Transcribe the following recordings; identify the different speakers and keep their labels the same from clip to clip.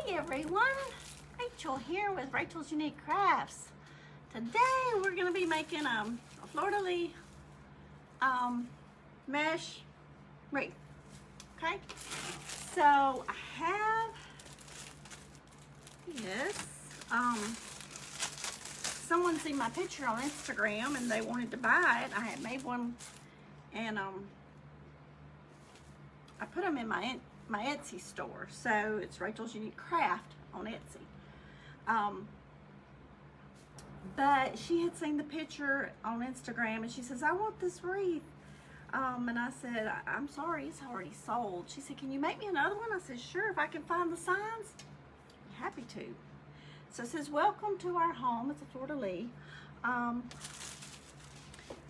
Speaker 1: Hey everyone, Rachel here with Rachel's Unique Crafts. Today we're going to be making a Fleur De Lis mesh wreath. Okay, so I have this. Someone seen my picture on Instagram and they wanted to buy it. I had made one, and I put them in my Etsy store. So it's Rachel's Unique Craft on Etsy. But she had seen the picture on Instagram and she says, I want this wreath. And I said, I'm sorry, it's already sold. She said, can you make me another one? I said, sure, if I can find the signs, I'm happy to. So it says, welcome to our home. It's a Fleur De Lis.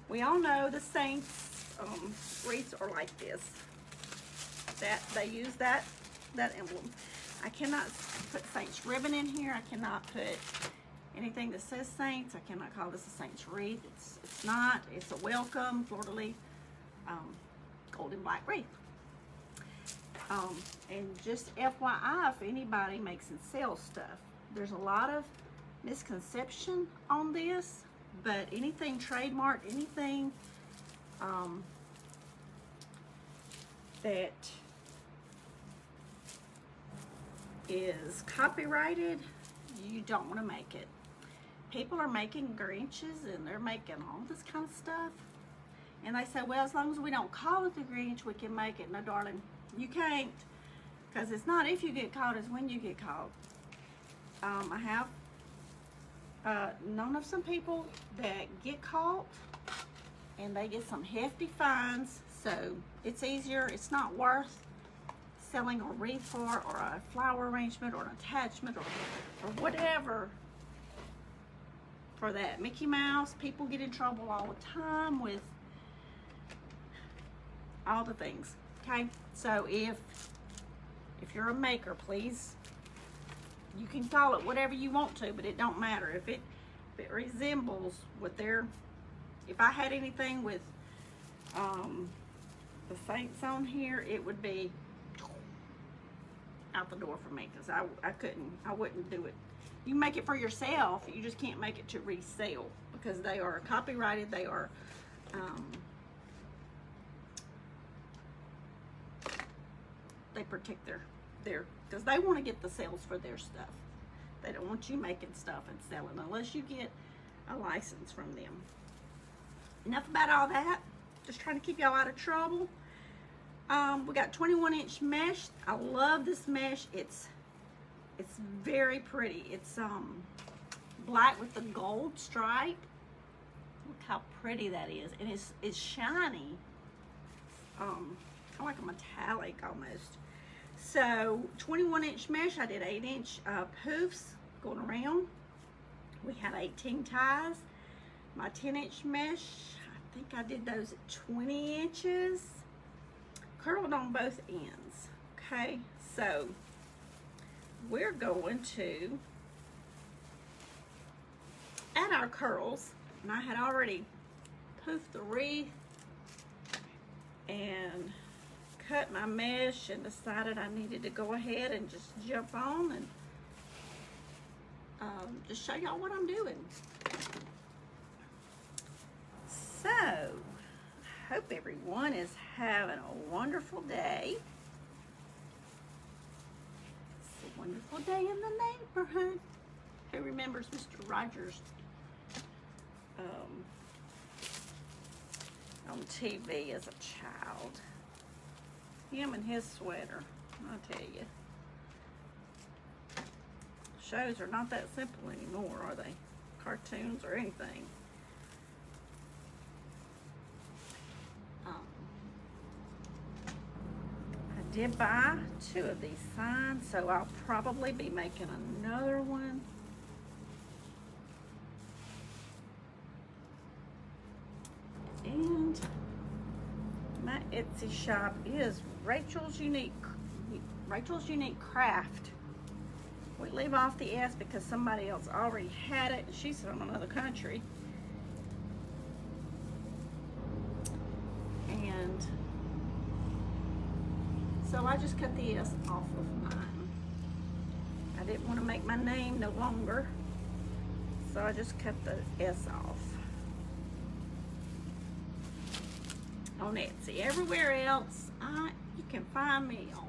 Speaker 1: We all know the Saints wreaths are like this. That they use that emblem. I cannot put Saints ribbon in here. I cannot put anything that says Saints. I cannot call this a Saints wreath. It's not. It's a welcome Fleur De Lis gold and black wreath. And just FYI, if anybody makes and sells stuff, there's a lot of misconception on this, but anything trademarked, anything that is copyrighted, you don't want to make it. People are making Grinches and they're making all this kind of stuff, and they say, well, as long as we don't call it the Grinch, we can make it. No, darling, you can't, because it's not if you get caught, it's when you get caught. I have known of some people that get caught and they get some hefty fines. So it's easier, it's not worth selling a wreath for, or a flower arrangement, or an attachment, or whatever for that. Mickey Mouse, people get in trouble all the time with all the things. Okay, so if you're a maker, please, you can call it whatever you want to, but it don't matter. If it resembles what they're, if I had anything with the Saints on here, it would be out the door for me, because I wouldn't do it. You make it for yourself, you just can't make it to resell, because they are copyrighted. They are they protect their because they want to get the sales for their stuff. They don't want you making stuff and selling unless you get a license from them. Enough about all that. Just trying to keep y'all out of trouble. We got 21-inch mesh. I love this mesh. It's very pretty. It's black with the gold stripe. Look how pretty that is, and it's shiny. Kind of like a metallic almost. So 21-inch mesh. I did 8-inch poofs going around. We had 18 ties. My 10-inch mesh, I think I did those at 20 inches. Curled on both ends. Okay, so we're going to add our curls, and I had already poofed the wreath and cut my mesh and decided I needed to go ahead and just jump on and just show y'all what I'm doing. So hope everyone is having a wonderful day. It's a wonderful day in the neighborhood. Who remembers Mr. Rogers on TV as a child? Him and his sweater, I'll tell you. Shows are not that simple anymore, are they? Cartoons or anything. I did buy 2 of these signs, so I'll probably be making another one. And my Etsy shop is Rachel's Unique Craft. We leave off the S because somebody else already had it. She's from another country. And so I just cut the S off of mine. I didn't want to make my name no longer, so I just cut the S off. On Etsy. Everywhere else, you can find me on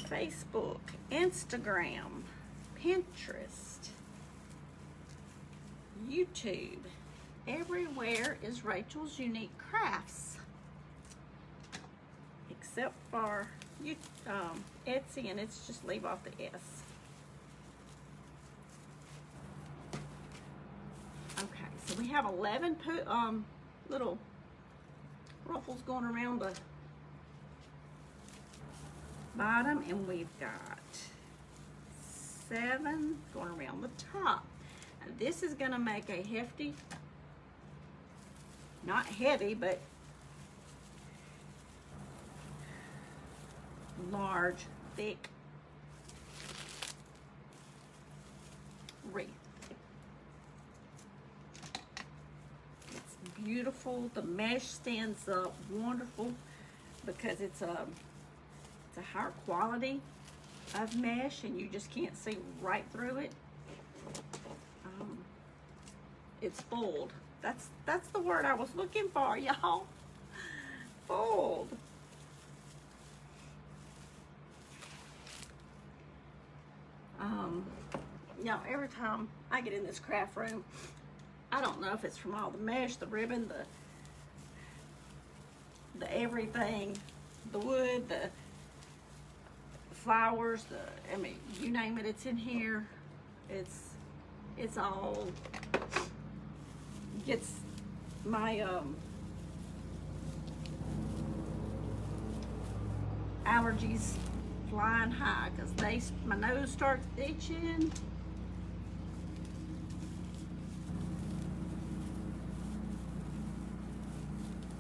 Speaker 1: Facebook, Instagram, Pinterest, YouTube. Everywhere is Rachel's Unique Crafts, except for Etsy, and it's just leave off the S. Okay, so we have 11 little ruffles going around the bottom, and we've got 7 going around the top. Now this is going to make a hefty, not heavy, but large, thick wreath. It's beautiful. The mesh stands up wonderful because it's a higher quality of mesh, and you just can't see right through it. It's fold. That's the word I was looking for, y'all. Fold. You know, every time I get in this craft room, I don't know if it's from all the mesh, the ribbon, the everything, the wood, the flowers, I mean, you name it, it's in here. It's all gets my allergies flying high because my nose starts itching.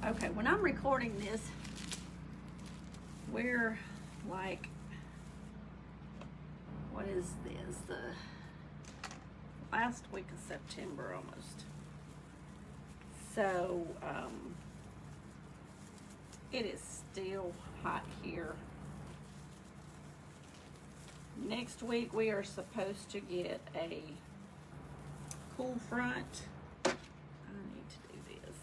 Speaker 1: Okay, when I'm recording this, we're like, what is this? The last week of September almost. So, it is still hot here. Next week we are supposed to get a cool front. I need to do this.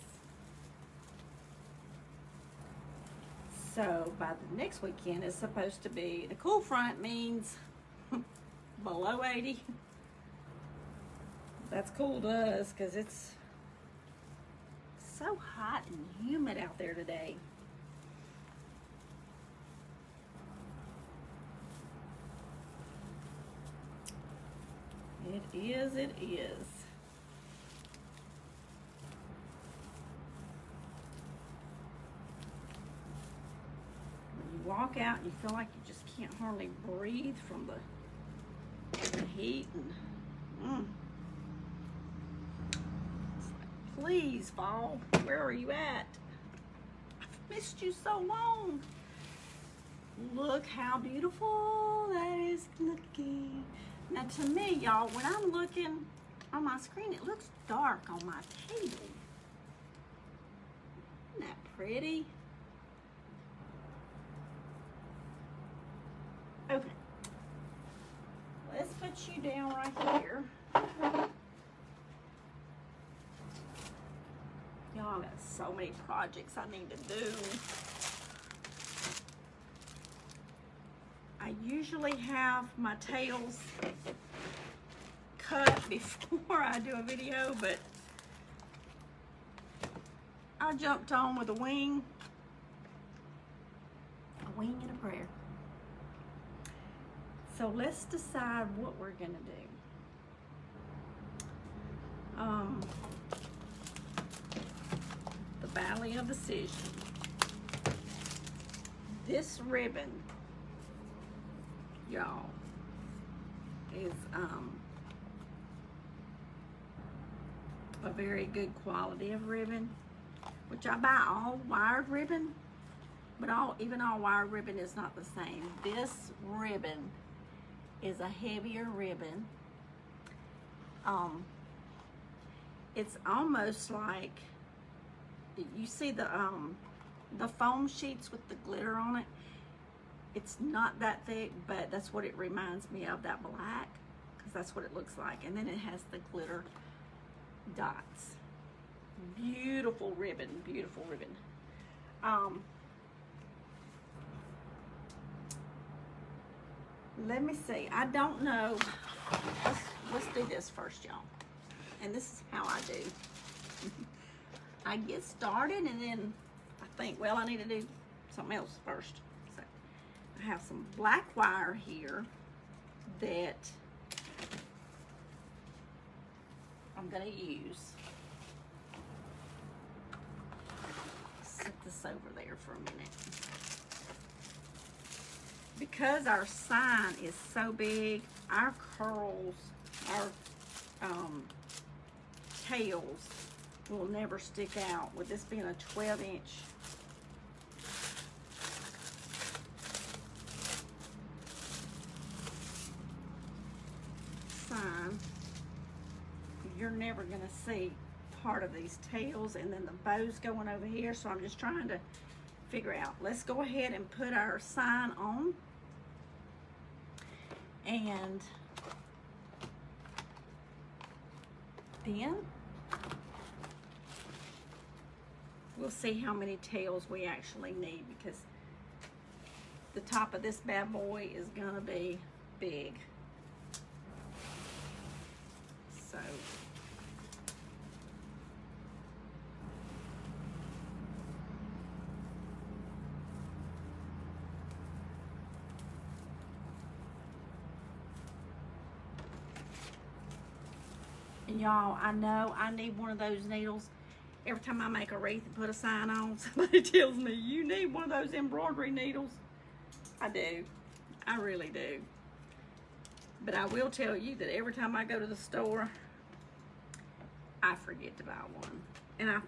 Speaker 1: So by the next weekend it's supposed to be, the cool front means below 80. That's cool to us because it's so hot and humid out there today. It is, it is. When you walk out, you feel like you just can't hardly breathe from the heat. And it's like, please, fall, where are you at? I've missed you so long. Look how beautiful that is looking. Now to me, y'all, when I'm looking on my screen, it looks dark on my table. Isn't that pretty? Okay. Let's put you down right here. Y'all, got so many projects I need to do. I usually have my tails cut before I do a video, but I jumped on with a wing and a prayer. So let's decide what we're gonna do. The Valley of Decision. This ribbon, y'all, is a very good quality of ribbon, which I buy all wired ribbon, but even all wired ribbon is not the same. This ribbon is a heavier ribbon. It's almost like, you see the foam sheets with the glitter on it? It's not that thick, but that's what it reminds me of, that black, because that's what it looks like. And then it has the glitter dots. Beautiful ribbon, beautiful ribbon. Let me see. I don't know. Let's do this first, y'all. And this is how I do. I get started and then I think, well, I need to do something else first. So I have some black wire here that I'm going to use. Set this over there for a minute. Because our sign is so big, our curls, our tails will never stick out. With this being a 12-inch sign, you're never going to see part of these tails, and then the bows going over here. So I'm just trying to figure out. Let's go ahead and put our sign on, and then we'll see how many tails we actually need, because the top of this bad boy is gonna be big. So and y'all, I know I need one of those needles. Every time I make a wreath and put a sign on, somebody tells me, you need one of those embroidery needles. I do. I really do. But I will tell you that every time I go to the store, I forget to buy one. And I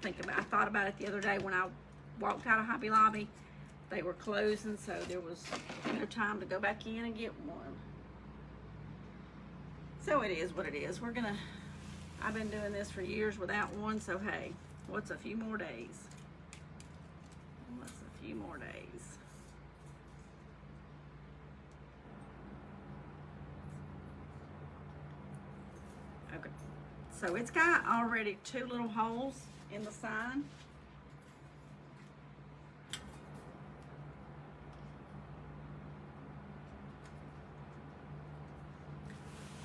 Speaker 1: thought about it the other day when I walked out of Hobby Lobby. They were closing, so there was no time to go back in and get one. So it is what it is. I've been doing this for years without one, so hey, what's a few more days? What's a few more days? Okay, so it's got already 2 little holes in the sign.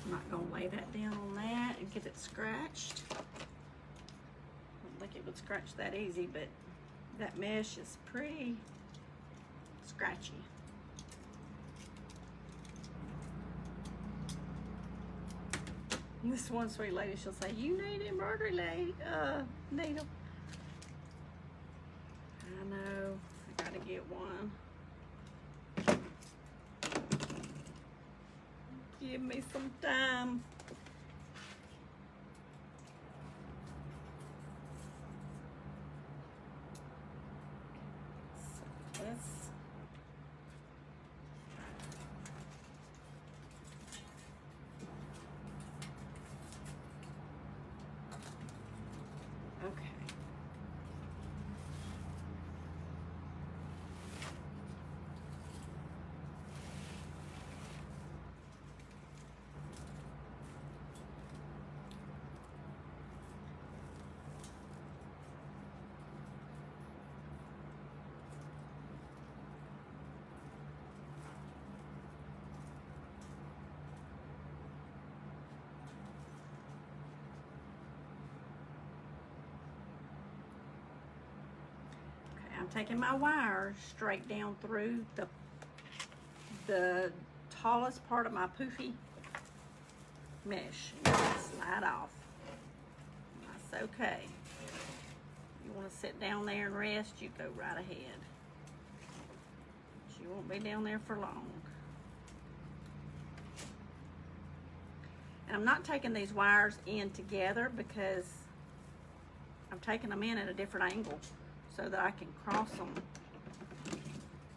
Speaker 1: I'm not gonna lay that down on that and get it scratched. I don't think it would scratch that easy, but that mesh is pretty scratchy. This one sweet lady, she'll say, you need an embroidery needle. I know, I gotta get one. Give me some time. So this. Okay. I'm taking my wire straight down through the tallest part of my poofy mesh. And slide off. That's okay. You want to sit down there and rest, you go right ahead. But you won't be down there for long. And I'm not taking these wires in together because I'm taking them in at a different angle, so that I can cross them,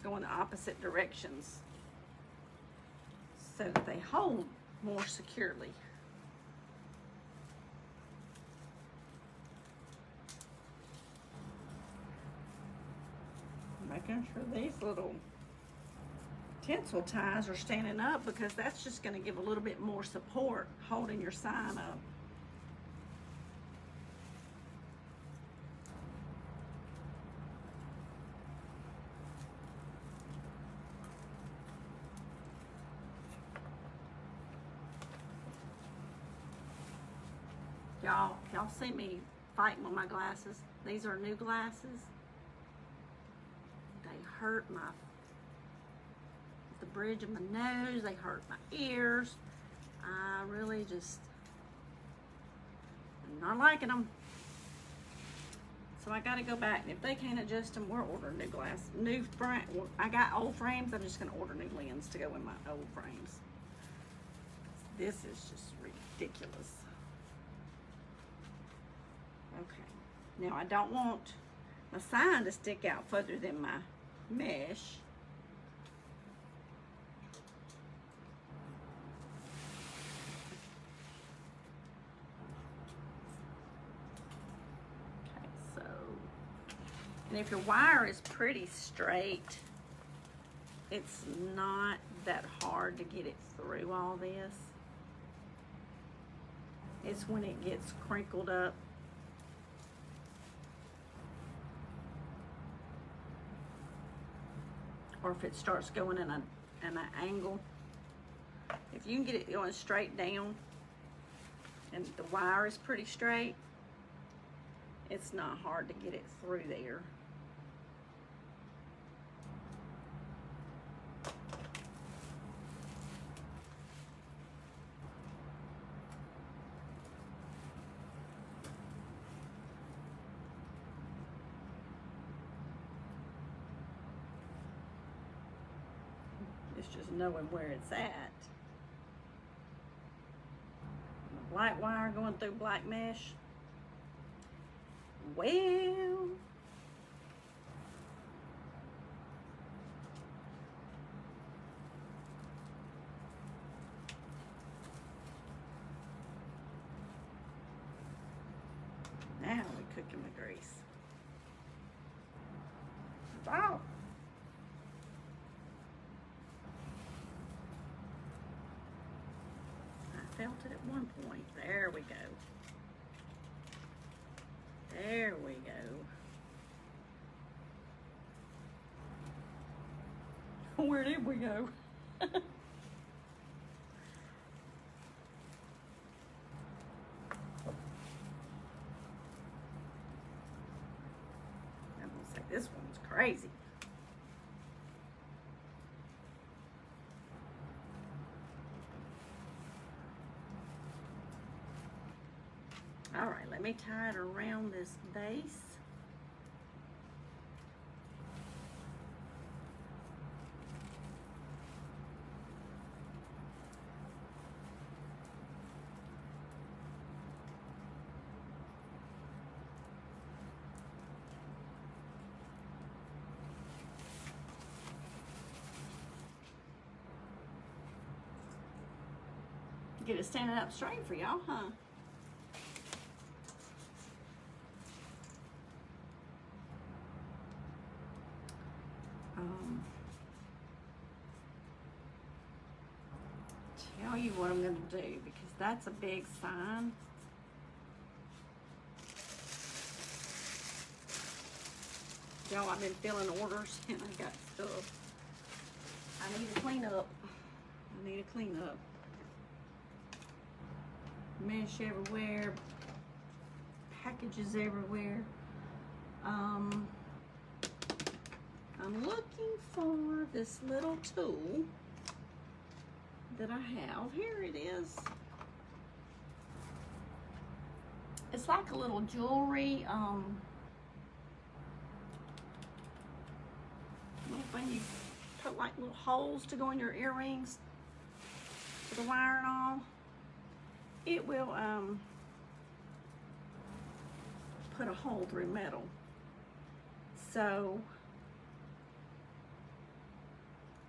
Speaker 1: go in the opposite directions, so that they hold more securely. Making sure these little tinsel ties are standing up because that's just going to give a little bit more support holding your sign up. Y'all see me fighting with my glasses. These are new glasses. They hurt the bridge of my nose. They hurt my ears. I really just am not liking them. So I gotta go back. And if they can't adjust them, we're ordering new glass. New frame. I got old frames. I'm just gonna order new lens to go in my old frames. This is just ridiculous. Okay, now I don't want my sign to stick out further than my mesh. Okay, so, and if your wire is pretty straight, it's not that hard to get it through all this. It's when it gets crinkled up. Or if it starts going in an angle. If you can get it going straight down and the wire is pretty straight, it's not hard to get it through there. It's just knowing where it's at. Black wire going through black mesh. Well, now we're cooking the grease. Wow. Felt it at one point. There we go. There we go. Where did we go? I'm gonna say this one's crazy. All right, let me tie it around this base. Get it standing up straight for y'all, huh? Tell you what I'm going to do, because that's a big sign. Y'all, I've been filling orders and I got stuff I need to clean up. I need to clean up. Mesh everywhere, packages everywhere. I'm looking for this little tool that I have. Here it is. It's like a little jewelry little thing you put like little holes to go in your earrings for the wire and all. It will put a hole through metal. So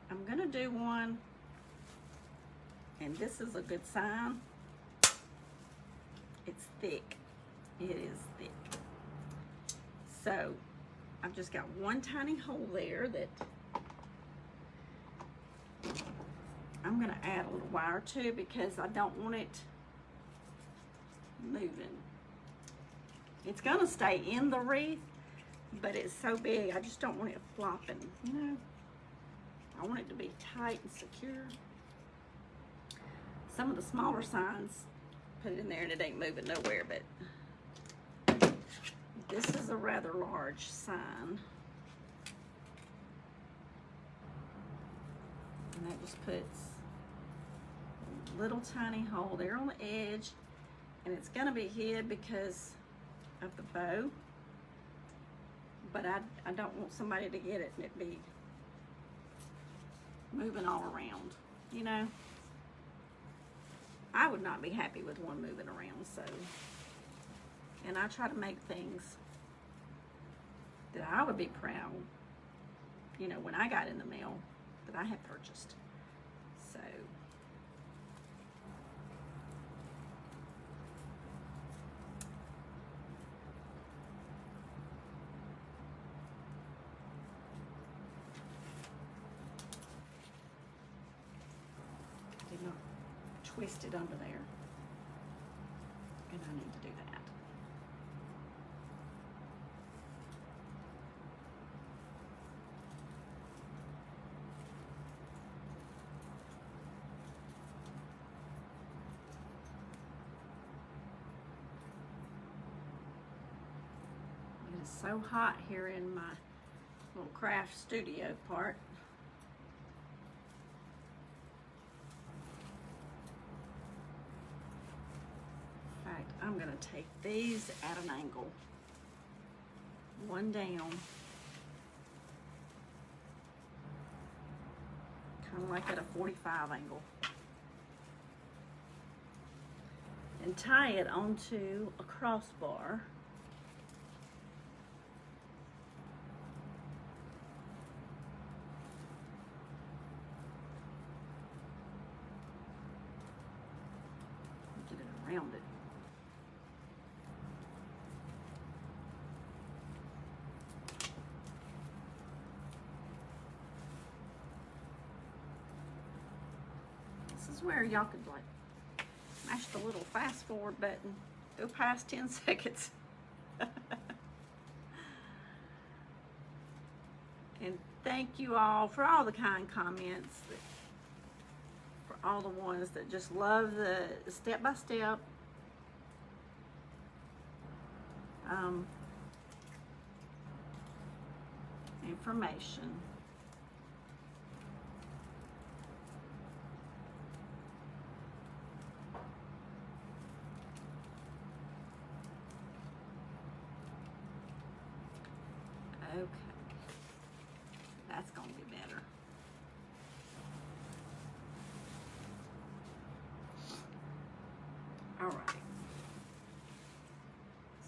Speaker 1: I'm gonna do one, and this is a good sign. It's thick. It is thick. So I've just got one tiny hole there that I'm gonna add a little wire too because I don't want it moving. It's gonna stay in the wreath, but it's so big, I just don't want it flopping, you know? I want it to be tight and secure. Some of the smaller signs, put it in there and it ain't moving nowhere, but this is a rather large sign. And that just puts a little tiny hole there on the edge, and it's gonna be hid because of the bow, but I don't want somebody to get it and it be moving all around, you know? I would not be happy with one moving around, so. And I try to make things that I would be proud, you know, when I got in the mail that I had purchased. So. Did not twist it under there. And I need to do that. It is so hot here in my little craft studio part. I'm going to take these at an angle, one down, kind of like at a 45 angle, and tie it onto a crossbar. Get it around it. Where y'all could like mash the little fast forward button, go past 10 seconds. And thank you all for all the kind comments, for all the ones that just love the step-by-step information. Okay, that's gonna be better. All right,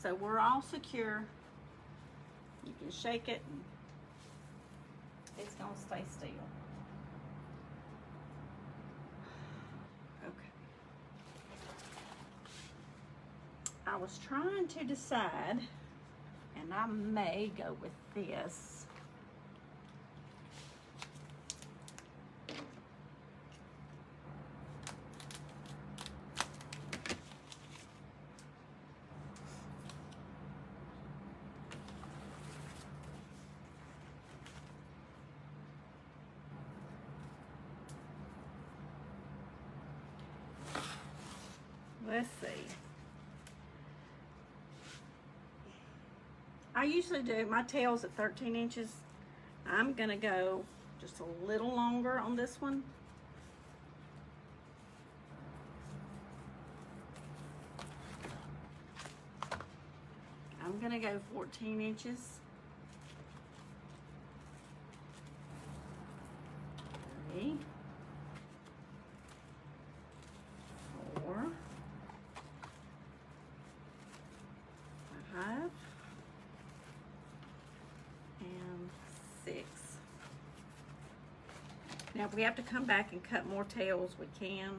Speaker 1: so we're all secure. You can shake it and it's gonna stay still. Okay, I was trying to decide, and I may go with this. Let's see. I usually do my tails at 13 inches. I'm gonna go just a little longer on this one. I'm gonna go 14 inches. 3, 4, 5, and 6. Now if we have to come back and cut more tails, we can.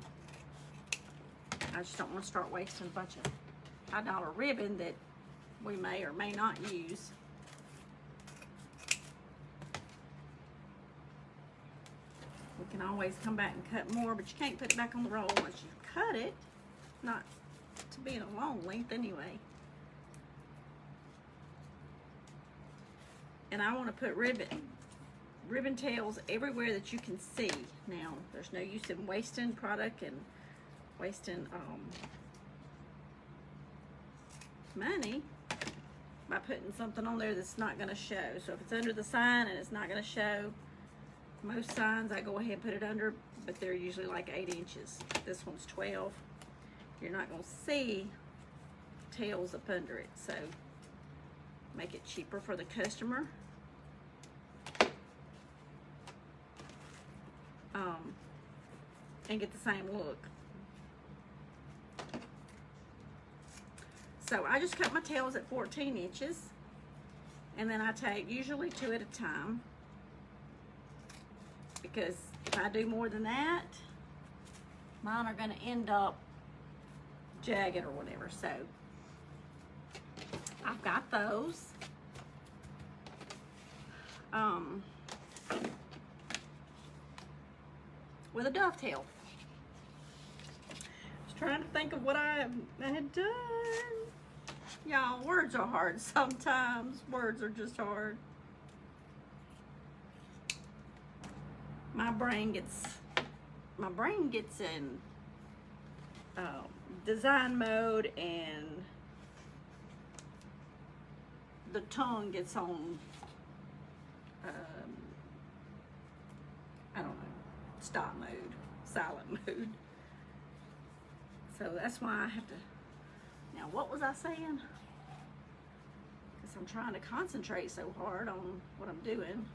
Speaker 1: I just don't want to start wasting a bunch of $5 ribbon that we may or may not use. We can can always come back and cut more, but you can't put it back on the roll once you cut it. Not to be in a long length anyway. And I want to put ribbon tails everywhere that you can see. Now, there's no use in wasting product and wasting money by putting something on there that's not going to show. So if it's under the sign and it's not going to show, most signs I go ahead and put it under, but they're usually like 8 inches. This one's 12. You're not going to see tails up under it, so make it cheaper for the customer. And get the same look. So I just cut my tails at 14 inches, and then I take usually 2 at a time, because if I do more than that, mine are going to end up jagged or whatever. So I've got those. With a dovetail. Just trying to think of what I had done. Y'all, words are hard sometimes. Words are just hard. My brain gets in design mode, and the tongue gets on I don't know, stop mode, silent mode. So that's why I have to. Now, what was I saying? Because I'm trying to concentrate so hard on what I'm doing.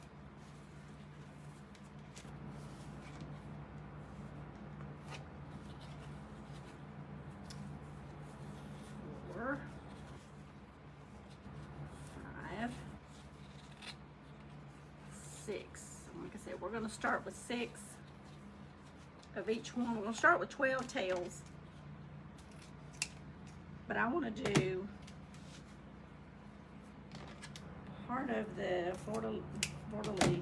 Speaker 1: Four, 5, 6. Like I said, we're going to start with 6 of each one. We're going to start with 12 tails. But I want to do part of the Fleur De Lis,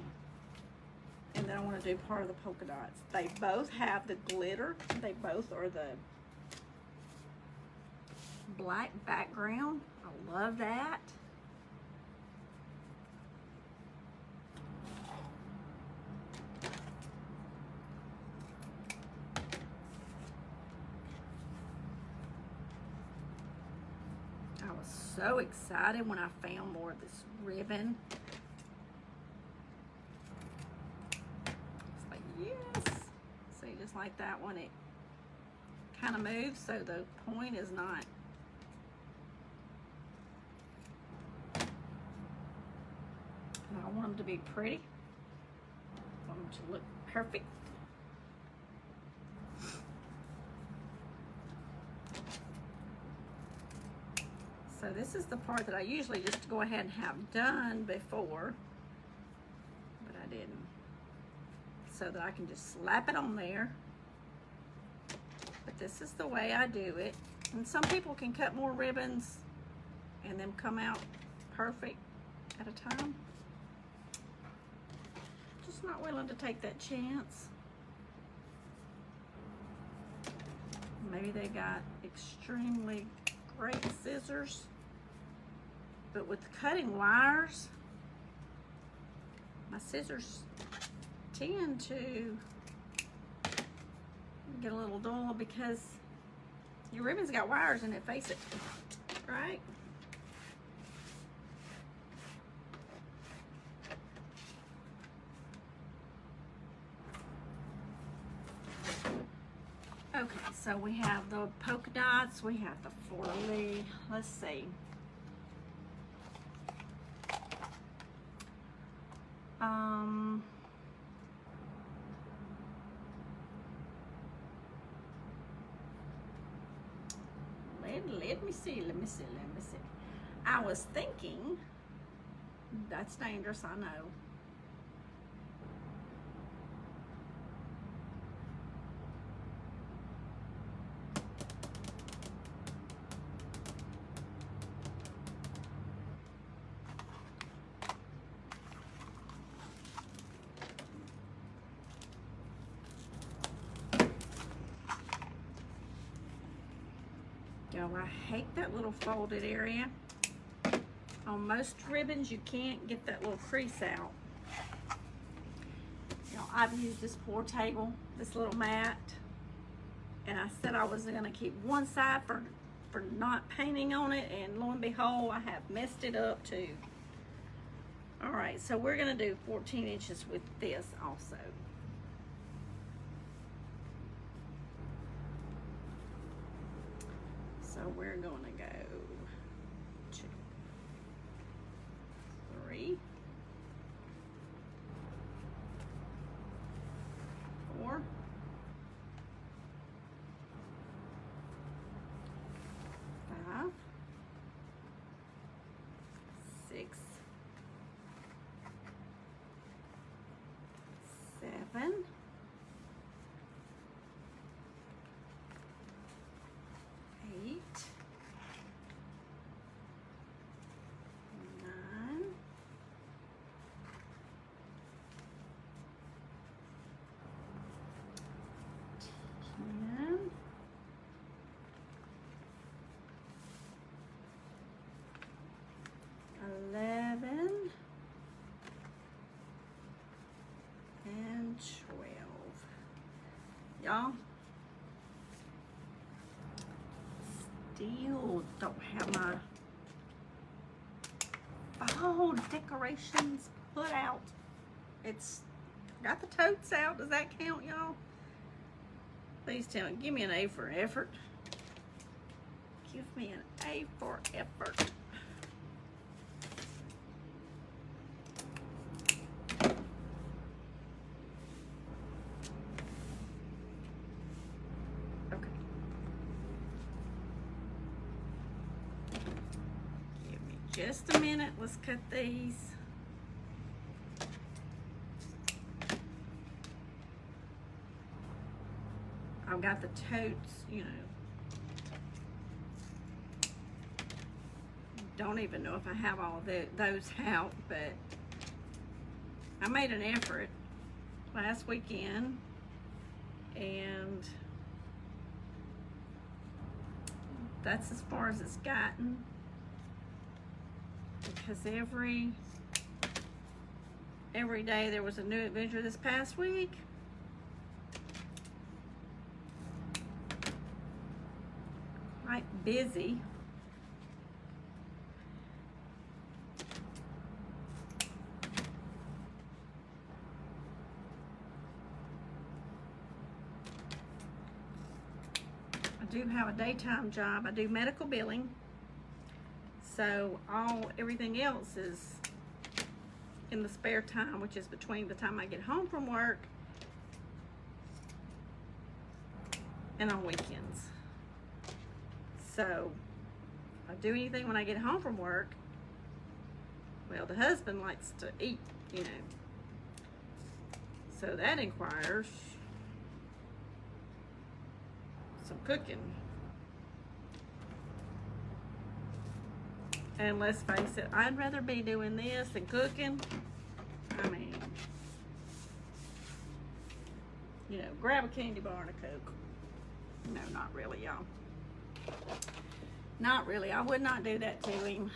Speaker 1: and then I want to do part of the polka dots. They both have the glitter. They both are the black background. I love that. So excited when I found more of this ribbon. It's like, yes. See, just like that one, it kind of moves, so the point is not. And I want them to be pretty. I want them to look perfect. So this is the part that I usually just go ahead and have done before, but I didn't. So that I can just slap it on there. But this is the way I do it. And some people can cut more ribbons and them come out perfect at a time. Just not willing to take that chance. Maybe they got extremely great scissors. But with cutting wires, my scissors tend to get a little dull because your ribbon's got wires in it, face it, right? Okay, so we have the polka dots, we have the Fleur De Lis. Let's see. Let me see. I was thinking, that's dangerous, I know. I hate that little folded area. On most ribbons, you can't get that little crease out. You know, I've used this poor table, this little mat, and I said I was gonna keep one side for not painting on it, and lo and behold, I have messed it up too. All right, so we're gonna do 14 inches with this also. So we're gonna go 2, 3, 4, 5, 6, 7, 8, 9, 10, 11, and 12. Y'all, still don't have my fall decorations put out. It's got the totes out. Does that count, y'all? Please tell me. Give me an A for effort. Give me an A for effort. Okay. Give me just a minute. Let's cut these. I've got the totes, you know. Don't even know if I have all those out, but I made an effort last weekend, and that's as far as it's gotten, because every day there was a new adventure this past week. Quite busy. I do have a daytime job. I do medical billing. So everything else is in the spare time, which is between the time I get home from work and on weekends. So if I do anything when I get home from work, well, the husband likes to eat, you know. So that requires some cooking. And let's face it, I'd rather be doing this than cooking. I mean, you know, grab a candy bar and a Coke. No, not really, y'all. Not really. I would not do that to him.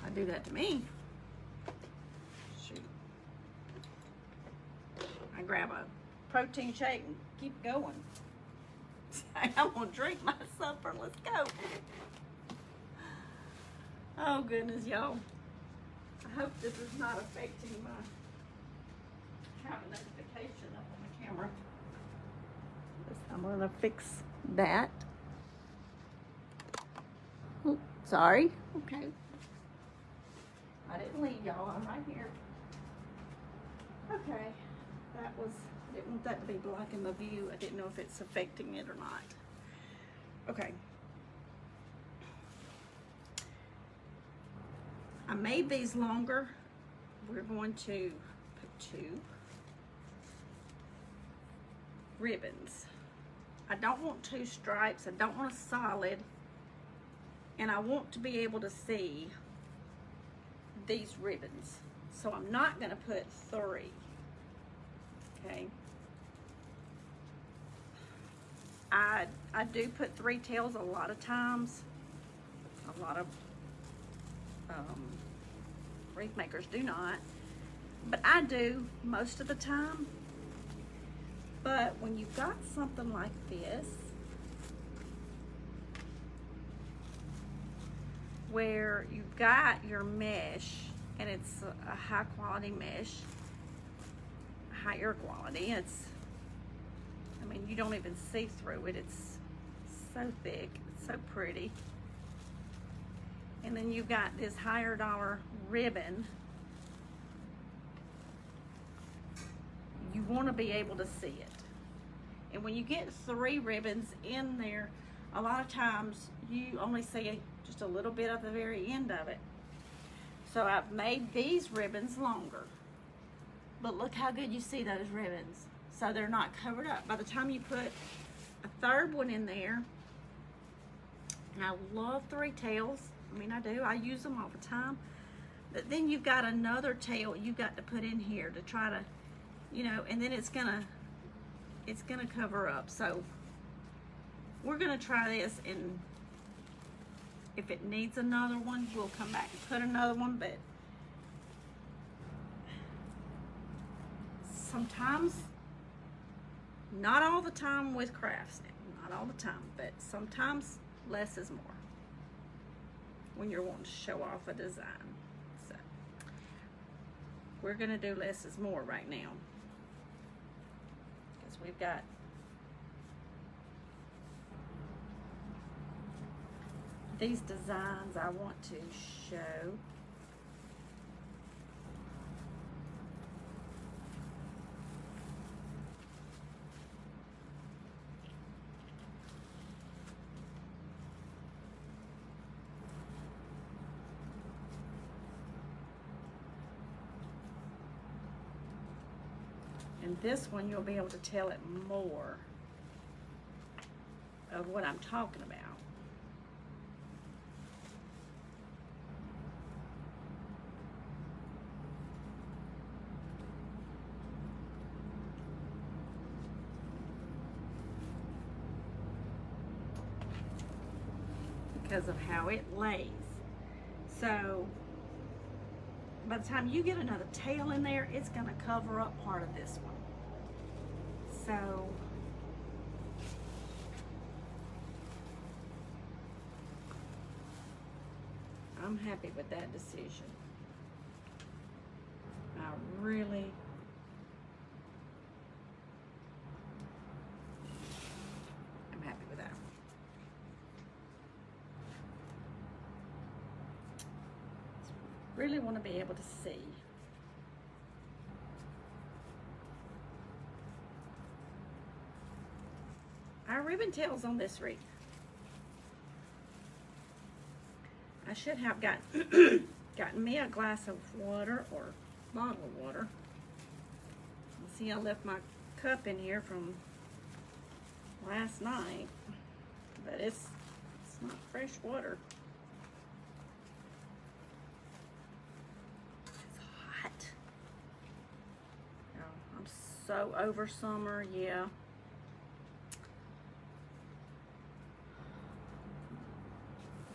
Speaker 1: I'd do that to me. Shoot. I grab a protein shake and keep going. Say, I'm gonna drink my supper. Let's go. Oh goodness, y'all. I hope this is not affecting my notification up on the camera. I'm gonna fix that. Oops, sorry. Okay. I didn't leave y'all. I'm right here. Okay. That was, I didn't want that to be blocking the view. I didn't know if it's affecting it or not. Okay. I made these longer. We're going to put 2 ribbons. I don't want 2 stripes. I don't want a solid. And I want to be able to see these ribbons. So I'm not going to put 3. Okay. I do put 3 tails a lot of times. A lot of wreath makers do not, but I do most of the time. But when you've got something like this, where you've got your mesh, and it's a high quality mesh, higher quality, I mean, you don't even see through it. It's so thick, it's so pretty. And then you've got this higher dollar ribbon. You want to be able to see it. And when you get 3 ribbons in there, a lot of times you only see just a little bit of the very end of it. So I've made these ribbons longer. But look how good you see those ribbons. So they're not covered up. By the time you put a 3rd one in there, and I love 3 tails. I mean, I do. I use them all the time. But then you've got another tail you've got to put in here to try to, you know, and then it's gonna cover up. So we're gonna try this, and if it needs another one, we'll come back and put another one. But sometimes, not all the time with crafts, not all the time, but sometimes less is more when you're wanting to show off a design. So we're gonna do less is more right now, because we've got these designs I want to show. And this one, you'll be able to tell it more of what I'm talking about. Because of how it lays. So by the time you get another tail in there, it's going to cover up part of this one. So I'm happy with that decision. I really am happy with that. Really want to be able to see. Our ribbon tails on this wreath. I should have gotten me a glass of water or bottle of water. See, I left my cup in here from last night, but it's not fresh water. It's hot. Oh, I'm so over summer, yeah.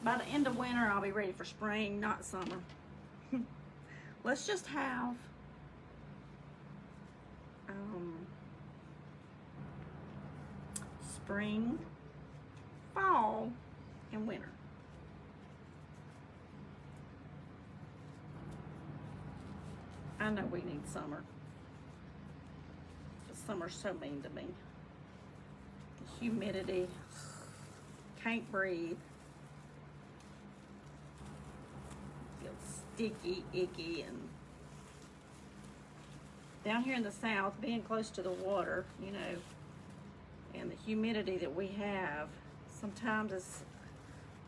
Speaker 1: By the end of winter, I'll be ready for spring, not summer. Let's just have spring, fall, and winter. I know we need summer. The summer's so mean to me. The humidity, can't breathe. Sticky, icky, and down here in the south, being close to the water, you know, and the humidity that we have, sometimes it's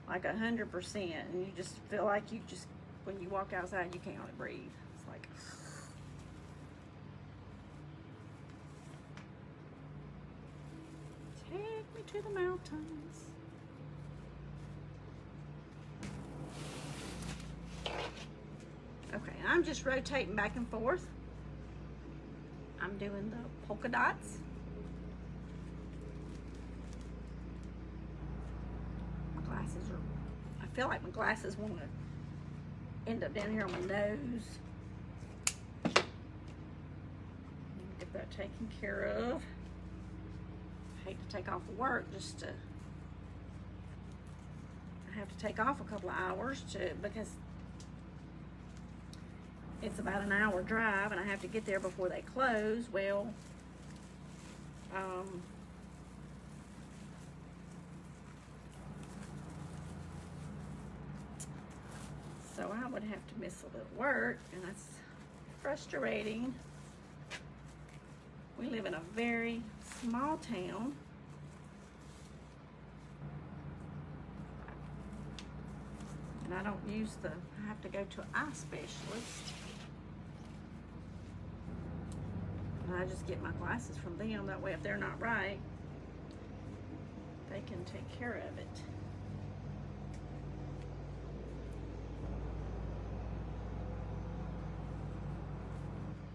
Speaker 1: like 100%, and you just feel like you just, when you walk outside, you can't hardly breathe. It's like, take me to the mountains. Okay, I'm just rotating back and forth. I'm doing the polka dots. glasses are, I feel like my glasses want to end up down here on my nose. Get that taken care of. I hate to take off of work just to, I have to take off a couple of hours because it's about an hour drive and I have to get there before they close. Well, so I would have to miss a little work, and that's frustrating. We live in a very small town. And I don't use I have to go to an eye specialist. And I just get my glasses from them. That way, if they're not right, they can take care of it.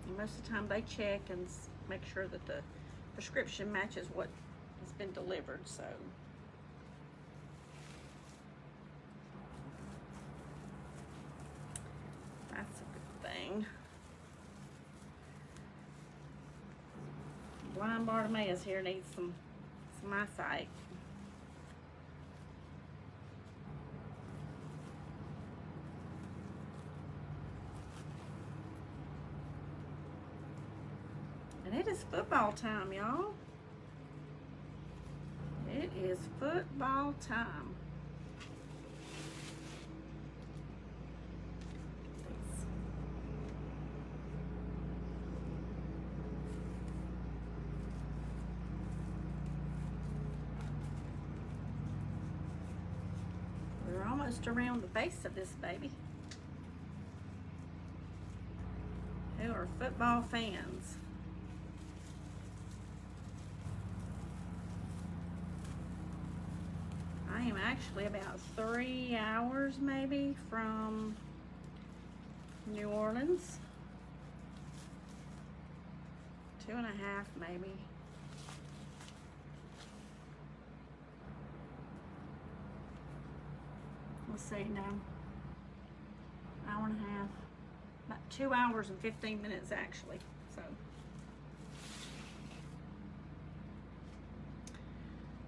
Speaker 1: And most of the time, they check and make sure that the prescription matches what has been delivered. So that's a good thing. Blind Bartimaeus here needs some eyesight. And it is football time, y'all. It is football time. We're almost around the base of this baby. Who are football fans? I am actually about 3 hours maybe from New Orleans. 2.5 maybe. Let's see now. Hour and a half. About 2 hours and 15 minutes actually. So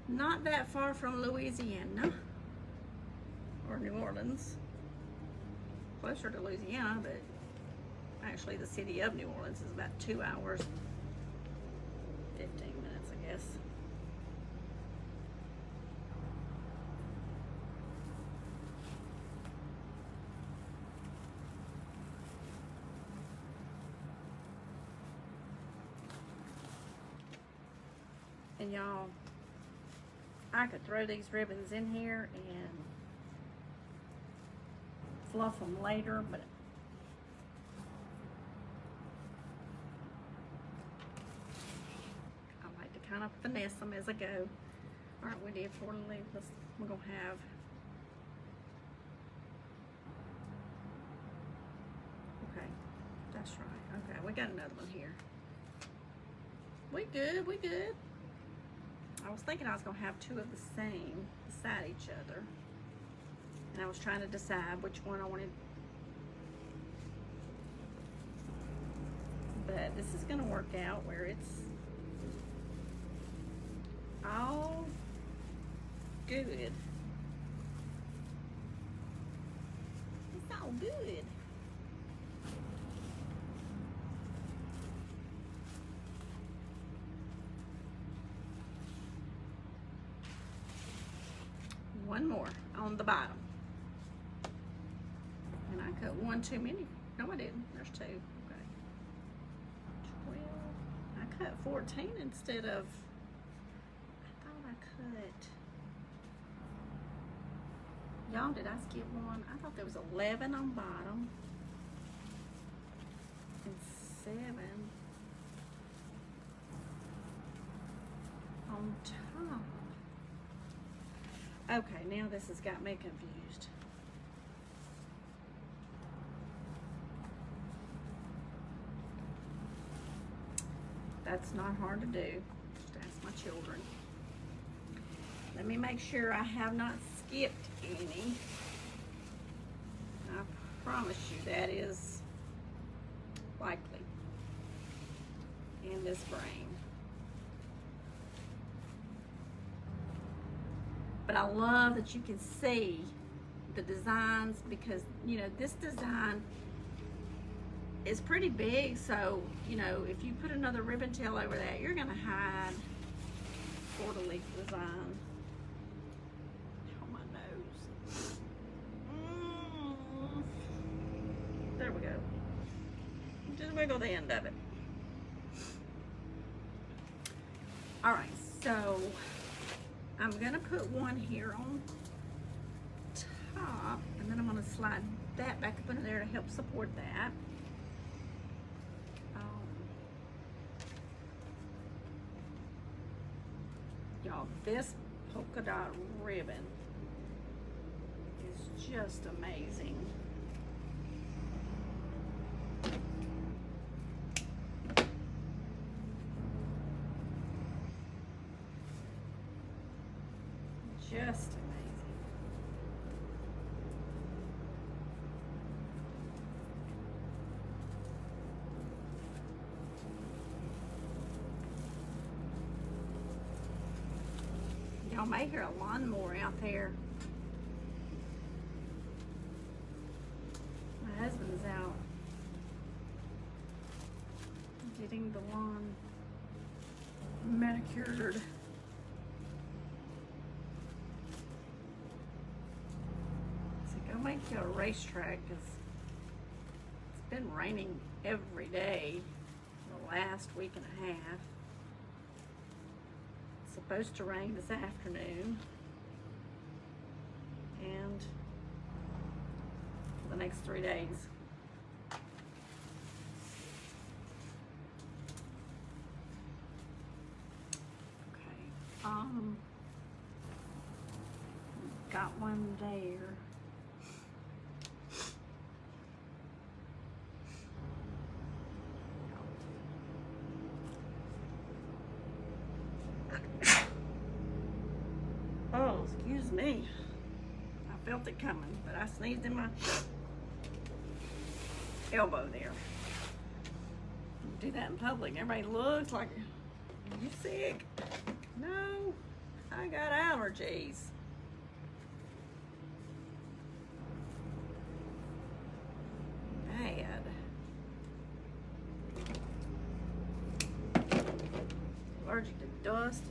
Speaker 1: not that far from Louisiana or New Orleans. Closer to Louisiana, but actually the city of New Orleans is about 2 hours, 15 minutes, I guess. And y'all, I could throw these ribbons in here and fluff them later, but I like to kind of finesse them as I go. All right, we did Fleur De Lis. We're gonna have okay, that's right. Okay, we got another one here. We good, we good. I was thinking I was gonna have two of the same beside each other. And I was trying to decide which one I wanted. But this is gonna work out where it's all good. It's all good. One more on the bottom. And I cut one too many. No, I didn't. There's two. Okay. 12. I cut 14 instead of, I thought I cut. Y'all, did I skip one? I thought there was 11 on bottom and 7 on top. Okay, now this has got me confused. That's not hard to do. Just ask my children. Let me make sure I have not skipped any. I promise you that is likely in this frame. But I love that you can see the designs, because you know this design is pretty big, so you know if you put another ribbon tail over that, you're gonna hide Fleur De Lis design. Oh, my nose. There we go. Just wiggle the end of it. All right, so I'm gonna put one here on top, and then I'm gonna slide that back up into there to help support that. Y'all, this polka dot ribbon is just amazing. Just amazing. Y'all may hear a lawnmower out there. My husband's out getting the lawn manicured. So go make you a racetrack, because it's been raining every day the last week and a half. Supposed to rain this afternoon and for the next 3 days. Okay, got one there. Oh, excuse me. I felt it coming, but I sneezed in my elbow there. Do that in public. Everybody looks like, you sick? No, I got allergies. Bad. Allergic to dust,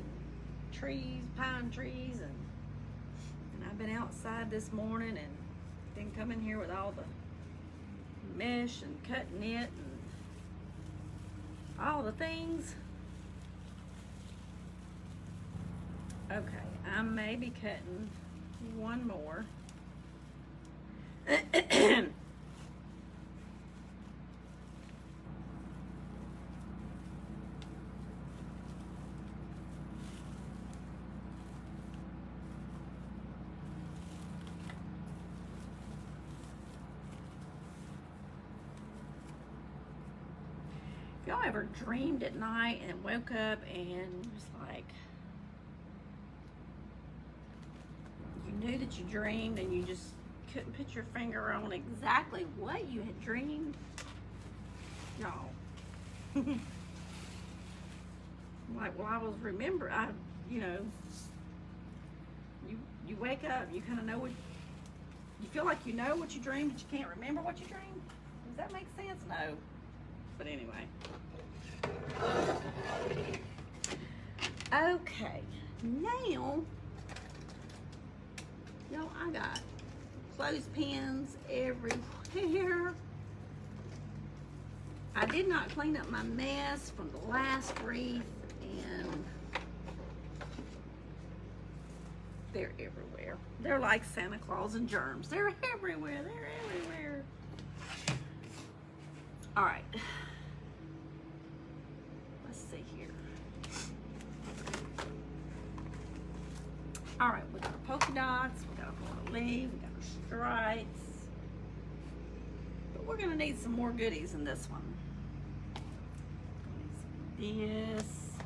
Speaker 1: trees, pine trees, and I've been outside this morning and then come in here with all the mesh and cutting it and all the things. Okay, I may be cutting one more. If y'all ever dreamed at night and woke up and was like, you knew that you dreamed and you just couldn't put your finger on exactly what you had dreamed? Y'all. Like, well, I was you know, you wake up, you kind of know what, you feel like you know what you dreamed, but you can't remember what you dreamed. Does that make sense? No. But anyway. Okay, now, y'all, I got clothespins everywhere. I did not clean up my mess from the last wreath, and they're everywhere. They're like Santa Claus and germs. They're everywhere. They're everywhere. All right. Let's see here. All right, we got our polka dots, we got our Fleur De Lis, we got our stripes. But we're gonna need some more goodies in this one. This,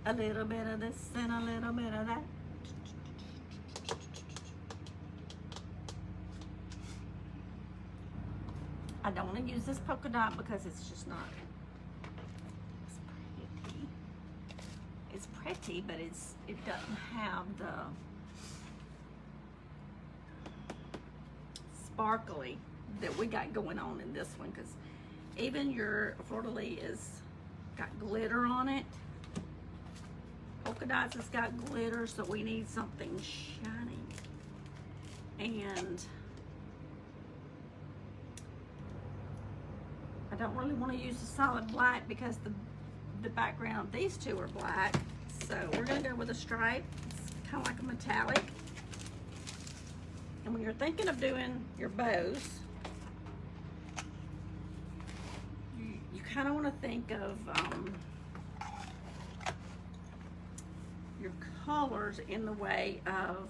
Speaker 1: a little bit of this, and a little bit of that. I don't want to use this polka dot because it's just not, it's pretty. It's pretty, but it doesn't have the sparkly that we got going on in this one, because even your Fleur De Lis is got glitter on it. Polka dots has got glitter, so we need something shiny. And I don't really want to use the solid black because the background of these two are black. So we're going to go with a stripe. It's kind of like a metallic. And when you're thinking of doing your bows, you kind of want to think of your colors in the way of,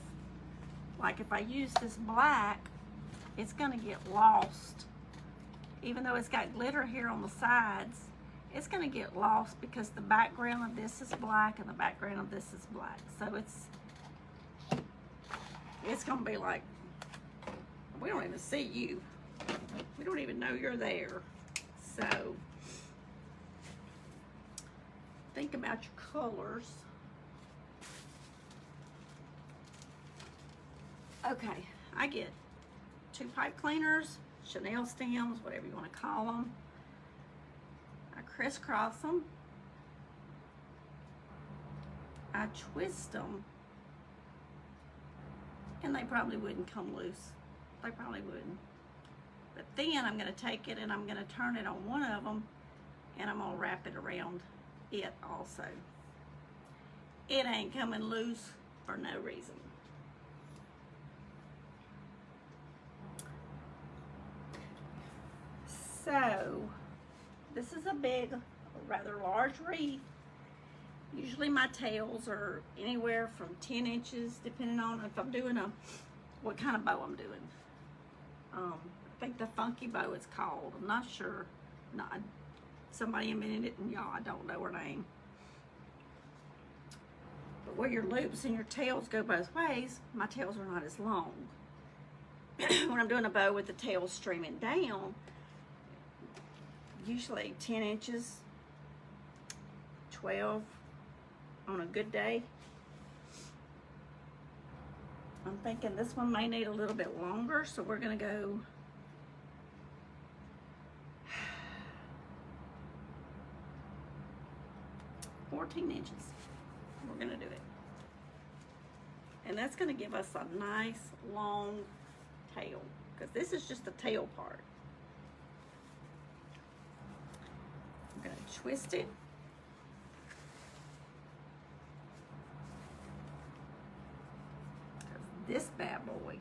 Speaker 1: like if I use this black, it's going to get lost. Even though it's got glitter here on the sides, it's going to get lost because the background of this is black and the background of this is black. So it's going to be like, we don't even see you. We don't even know you're there. So think about your colors. Okay, I get 2 pipe cleaners, Chanel stems, whatever you want to call them. I crisscross them. I twist them. And they probably wouldn't come loose. They probably wouldn't. But then I'm going to take it and I'm going to turn it on one of them and I'm going to wrap it around it also. It ain't coming loose for no reason. So, this is a big, rather large wreath. Usually my tails are anywhere from 10 inches, depending on if I'm doing what kind of bow I'm doing. I think the funky bow it's called. I'm not sure. Not, somebody invented it and y'all, I don't know her name. But where your loops and your tails go both ways, my tails are not as long. When I'm doing a bow with the tail streaming down, usually 10 inches, 12 on a good day. I'm thinking this one may need a little bit longer, so we're gonna go 14 inches. We're gonna do it. And that's gonna give us a nice long tail, because this is just the tail part. I'm gonna twist it. This bad boy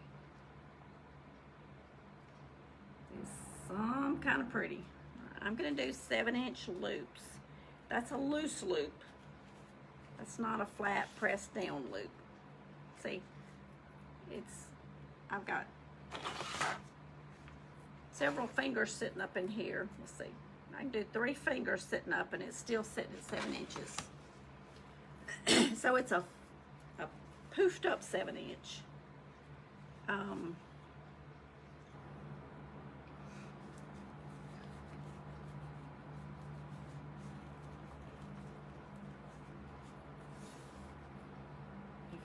Speaker 1: is some kind of pretty. I'm gonna do 7-inch loops. That's a loose loop. That's not a flat pressed down loop. See, I've got several fingers sitting up in here. Let's see, I can do 3 fingers sitting up and it's still sitting at 7 inches. So it's a poofed up 7-inch. If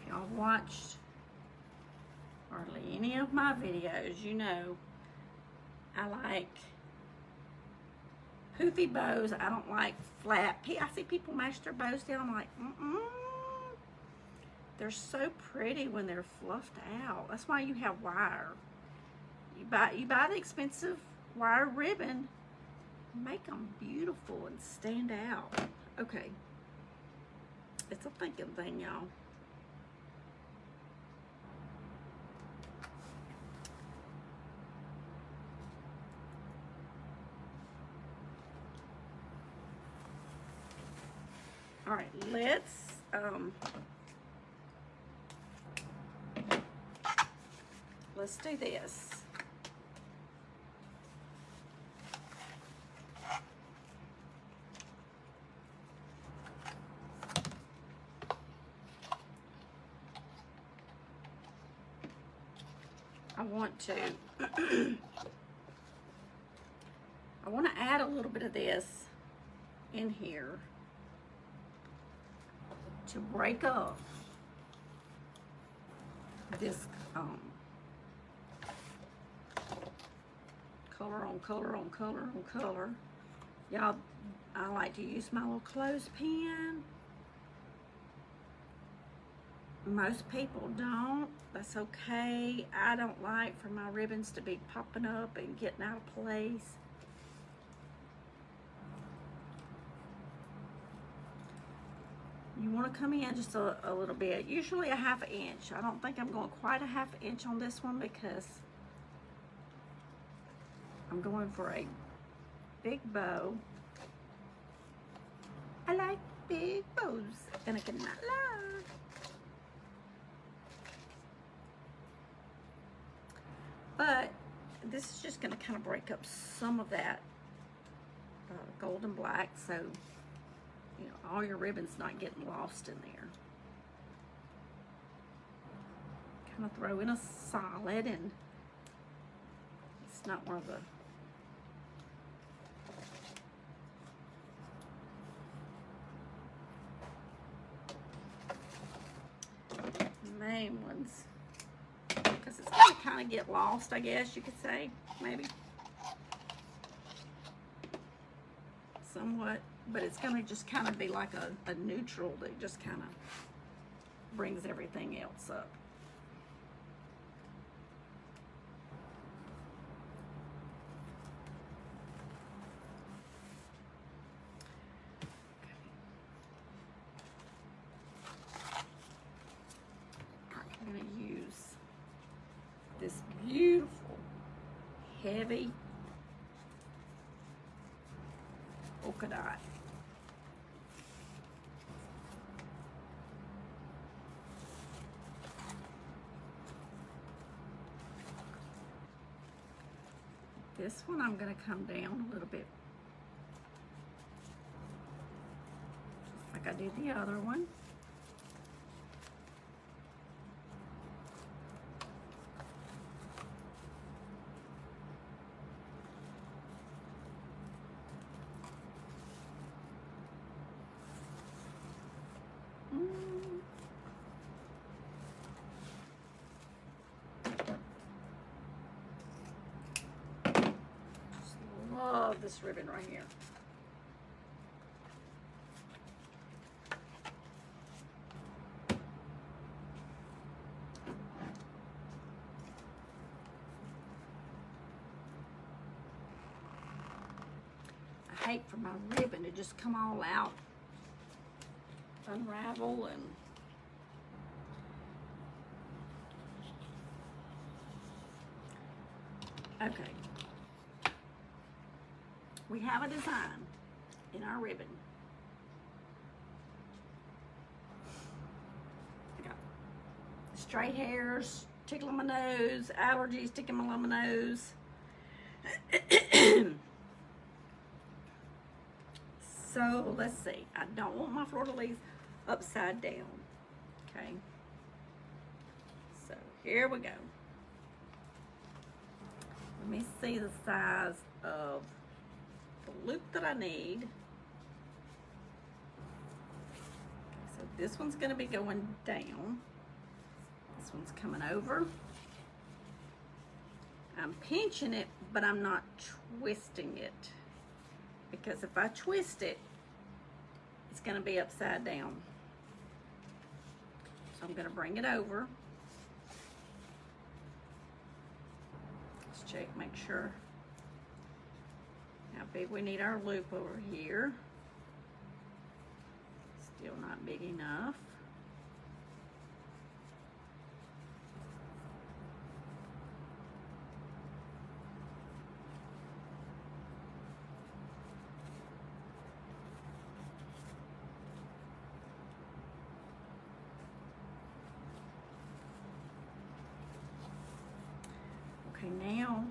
Speaker 1: y'all watched hardly any of my videos, you know I like poofy bows. I don't like flat. I see people mash their bows down. I'm like, They're so pretty when they're fluffed out. That's why you have wire. You buy the expensive wire ribbon, make them beautiful and stand out. Okay, it's a thinking thing, y'all. All right, let's do this. I want to I want to add a little bit of this in here to break up this color on color on color on color. Y'all, I like to use my little clothespin. Most people don't. That's okay. I don't like for my ribbons to be popping up and getting out of place. You want to come in just a little bit, usually a ½ inch. I don't think I'm going quite a ½ inch on this one because I'm going for a big bow. I like big bows, and I cannot lie. But this is just going to kind of break up some of that golden black, so you know, all your ribbon's not getting lost in there. Kind of throw in a solid, and it's not one of the main ones, because it's going to kind of get lost, I guess you could say, maybe. Somewhat. But it's going to just kind of be like a neutral that just kind of brings everything else up. I'm going to use this beautiful, heavy polka dot. This one I'm going to come down a little bit, just like I did the other one. Love this ribbon right here. I hate for my ribbon to just come all out, unravel, and okay. We have a design in our ribbon. I got straight hairs, tickling my nose, allergies tickling my nose. So let's see. I don't want my Fleur De Lis upside down. Okay. So here we go. Let me see the size of the loop that I need. So this one's going to be going down. This one's coming over. I'm pinching it, but I'm not twisting it, because if I twist it, it's going to be upside down. So I'm going to bring it over. Let's check, make sure how big we need our loop over here. Still not big enough. Okay, now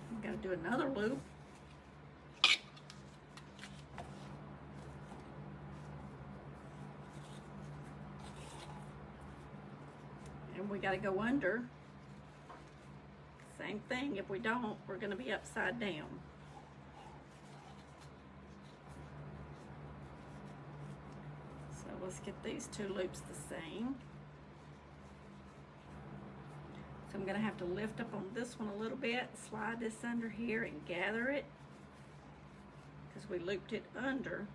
Speaker 1: I'm going to do another loop. And we got to go under Same thing, if we don't, we're gonna be upside down. So let's get these two loops the same. So I'm gonna have to lift up on this one a little bit, slide this under here and gather it, because we looped it under.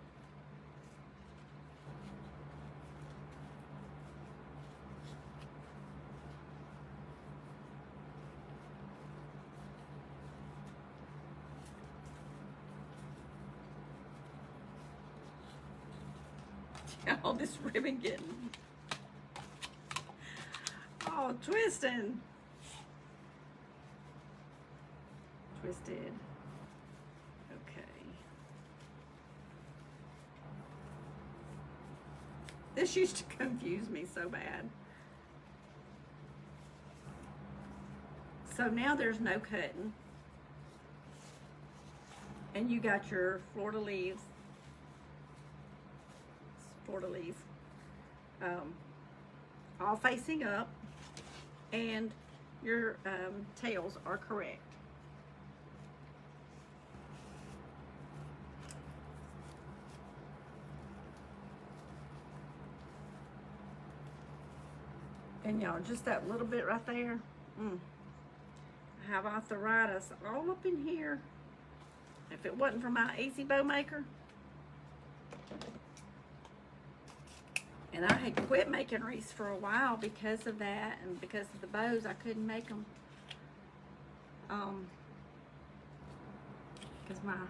Speaker 1: All this ribbon getting all twisting. Twisted. Okay. This used to confuse me so bad. So now there's no cutting. And you got your Fleur De Lis. Fleur De Lis. All facing up. And your tails are correct. And y'all, just that little bit right there, I have arthritis all up in here. If it wasn't for my Easy Bow Maker, and I had quit making wreaths for a while because of that, and because of the bows, I couldn't make them. Because my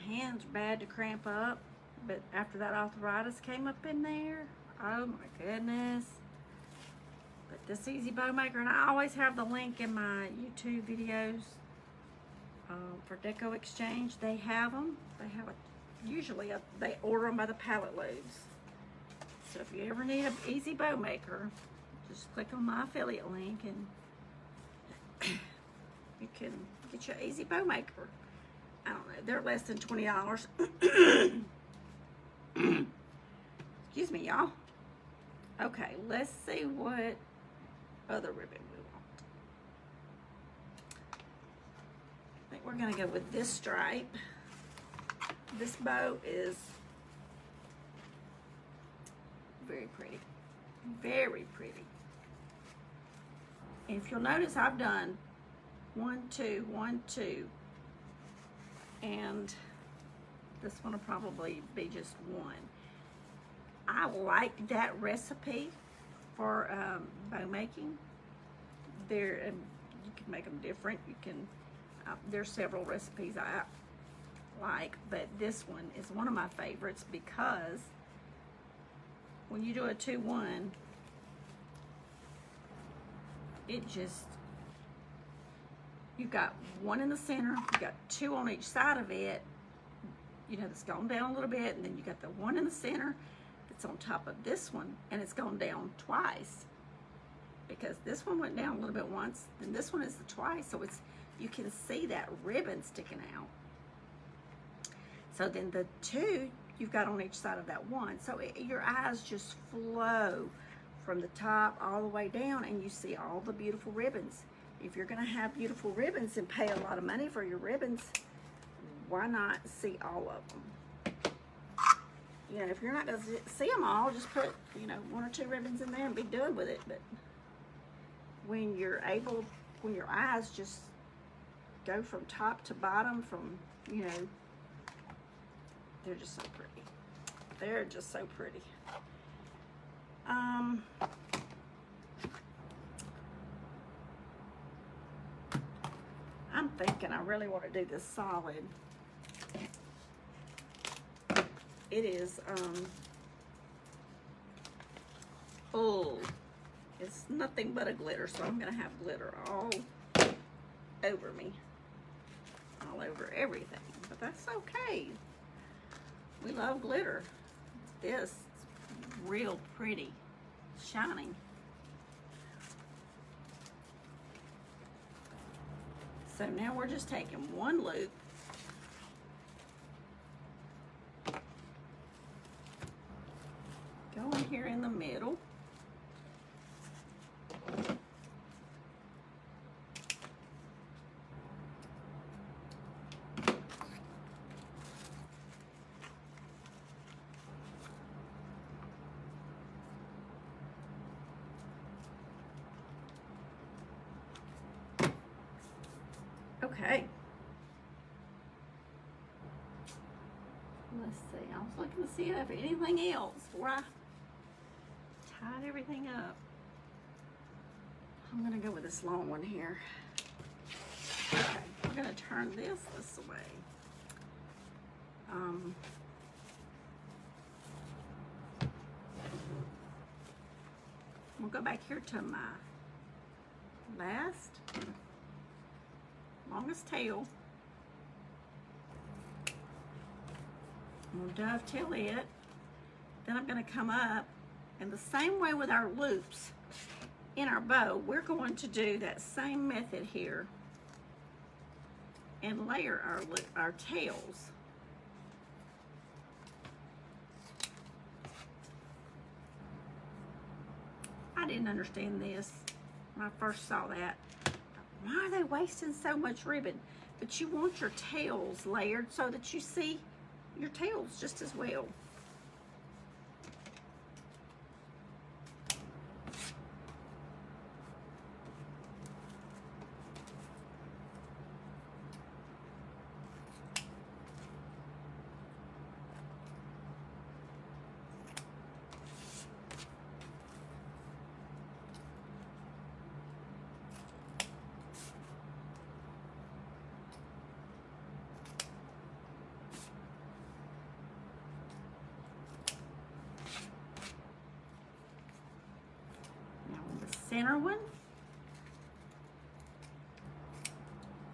Speaker 1: hands are bad to cramp up, but after that arthritis came up in there, oh my goodness. But this Easy Bow Maker, and I always have the link in my YouTube videos for Deco Exchange. They have them. They have usually they order them by the pallet loads. So if you ever need an Easy Bow Maker, just click on my affiliate link and you can get your Easy Bow Maker. I don't know, they're less than $20. Excuse me, y'all. Okay, let's see what other ribbon we want. I think we're gonna go with this stripe. This bow is very pretty, very pretty. And if you'll notice, I've done 1, 2, 1, 2, and this one will probably be just 1. I like that recipe for bow making. You can make them different. You can. There's several recipes I like, but this one is one of my favorites because when you do a 2-1, it just, you've got 1 in the center, you got 2 on each side of it, you know, that's gone down a little bit, and then you got the 1 in the center that's on top of this one, and it's gone down twice, because this one went down a little bit once, then this one is the twice, so it's, you can see that ribbon sticking out. So then the 2 you've got on each side of that 1, so your eyes just flow from the top all the way down, and you see all the beautiful ribbons. If you're gonna have beautiful ribbons and pay a lot of money for your ribbons, why not see all of them? You know, if you're not gonna see them all, just put, you know, 1 or 2 ribbons in there and be done with it. But when you're able, when your eyes just go from top to bottom, from, you know, they're just so pretty. They're just so pretty. I'm thinking I really want to do this solid. It is full. It's nothing but a glitter, so I'm gonna have glitter all over me, all over everything. But that's okay. We love glitter. This is real pretty, shining. So now we're just taking 1 loop, going here in the middle, Okay. Let's see. I was looking to see if anything else before I tied everything up. I'm gonna go with this long one here. Okay, we're gonna turn this way. We'll go back here to my longest tail. We'll dovetail it. Then I'm going to come up, and the same way with our loops in our bow, we're going to do that same method here and layer our tails. I didn't understand this when I first saw that. Why are they wasting so much ribbon? But you want your tails layered so that you see your tails just as well. Center one,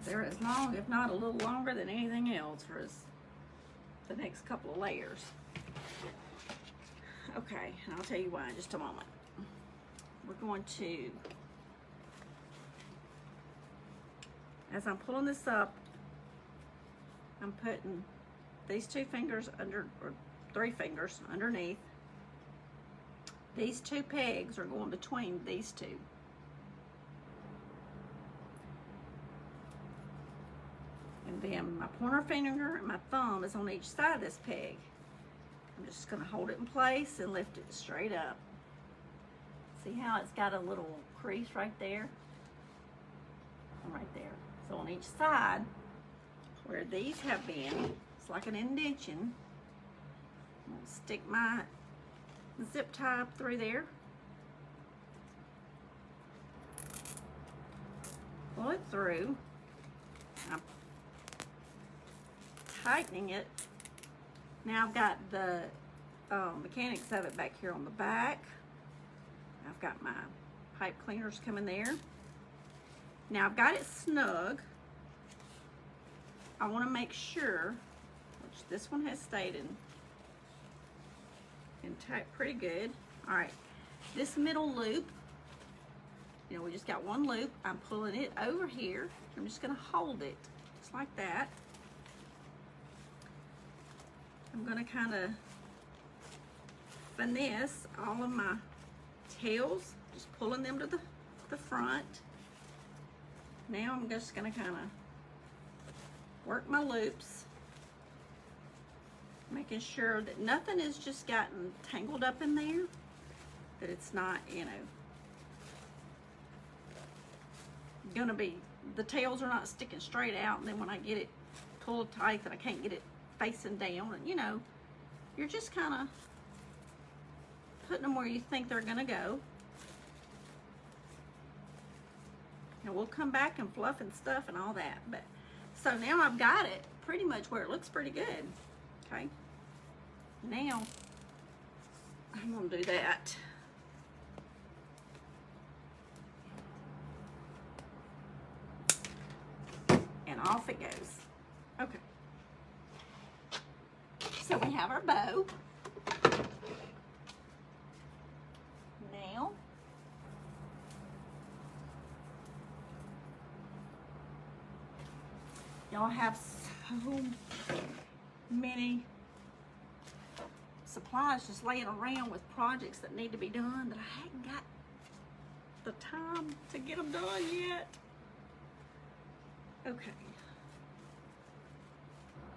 Speaker 1: they're as long, if not a little longer than anything else for the next couple of layers. Okay, and I'll tell you why in just a moment. We're going to, as I'm pulling this up, I'm putting these 2 fingers under, or 3 fingers underneath. These 2 pegs are going between these 2. And then my pointer finger and my thumb is on each side of this peg. I'm just going to hold it in place and lift it straight up. See how it's got a little crease right there? And right there. So on each side, where these have been, it's like an indentation. I'm going to stick my zip tie up through there, pull it through. I'm tightening it. Now I've got the mechanics of it back here on the back. I've got my pipe cleaners coming there. Now I've got it snug. I want to make sure, which this one has stayed in tight pretty good. All right, this middle loop, you know, we just got one loop. I'm pulling it over here. I'm just going to hold it just like that. I'm going to kind of finesse all of my tails, just pulling them to the front. Now I'm just going to kind of work my loops, making sure that nothing is just gotten tangled up in there, that it's not, you know, gonna be, the tails are not sticking straight out, and then when I get it pulled tight that I can't get it facing down, and you know, you're just kind of putting them where you think they're gonna go. And we'll come back and fluff and stuff and all that, but so now I've got it pretty much where it looks pretty good. Okay, now I'm gonna do that. And off it goes. Okay, so we have our bow. Now y'all have so many supplies just laying around with projects that need to be done that I hadn't got the time to get them done yet. Okay.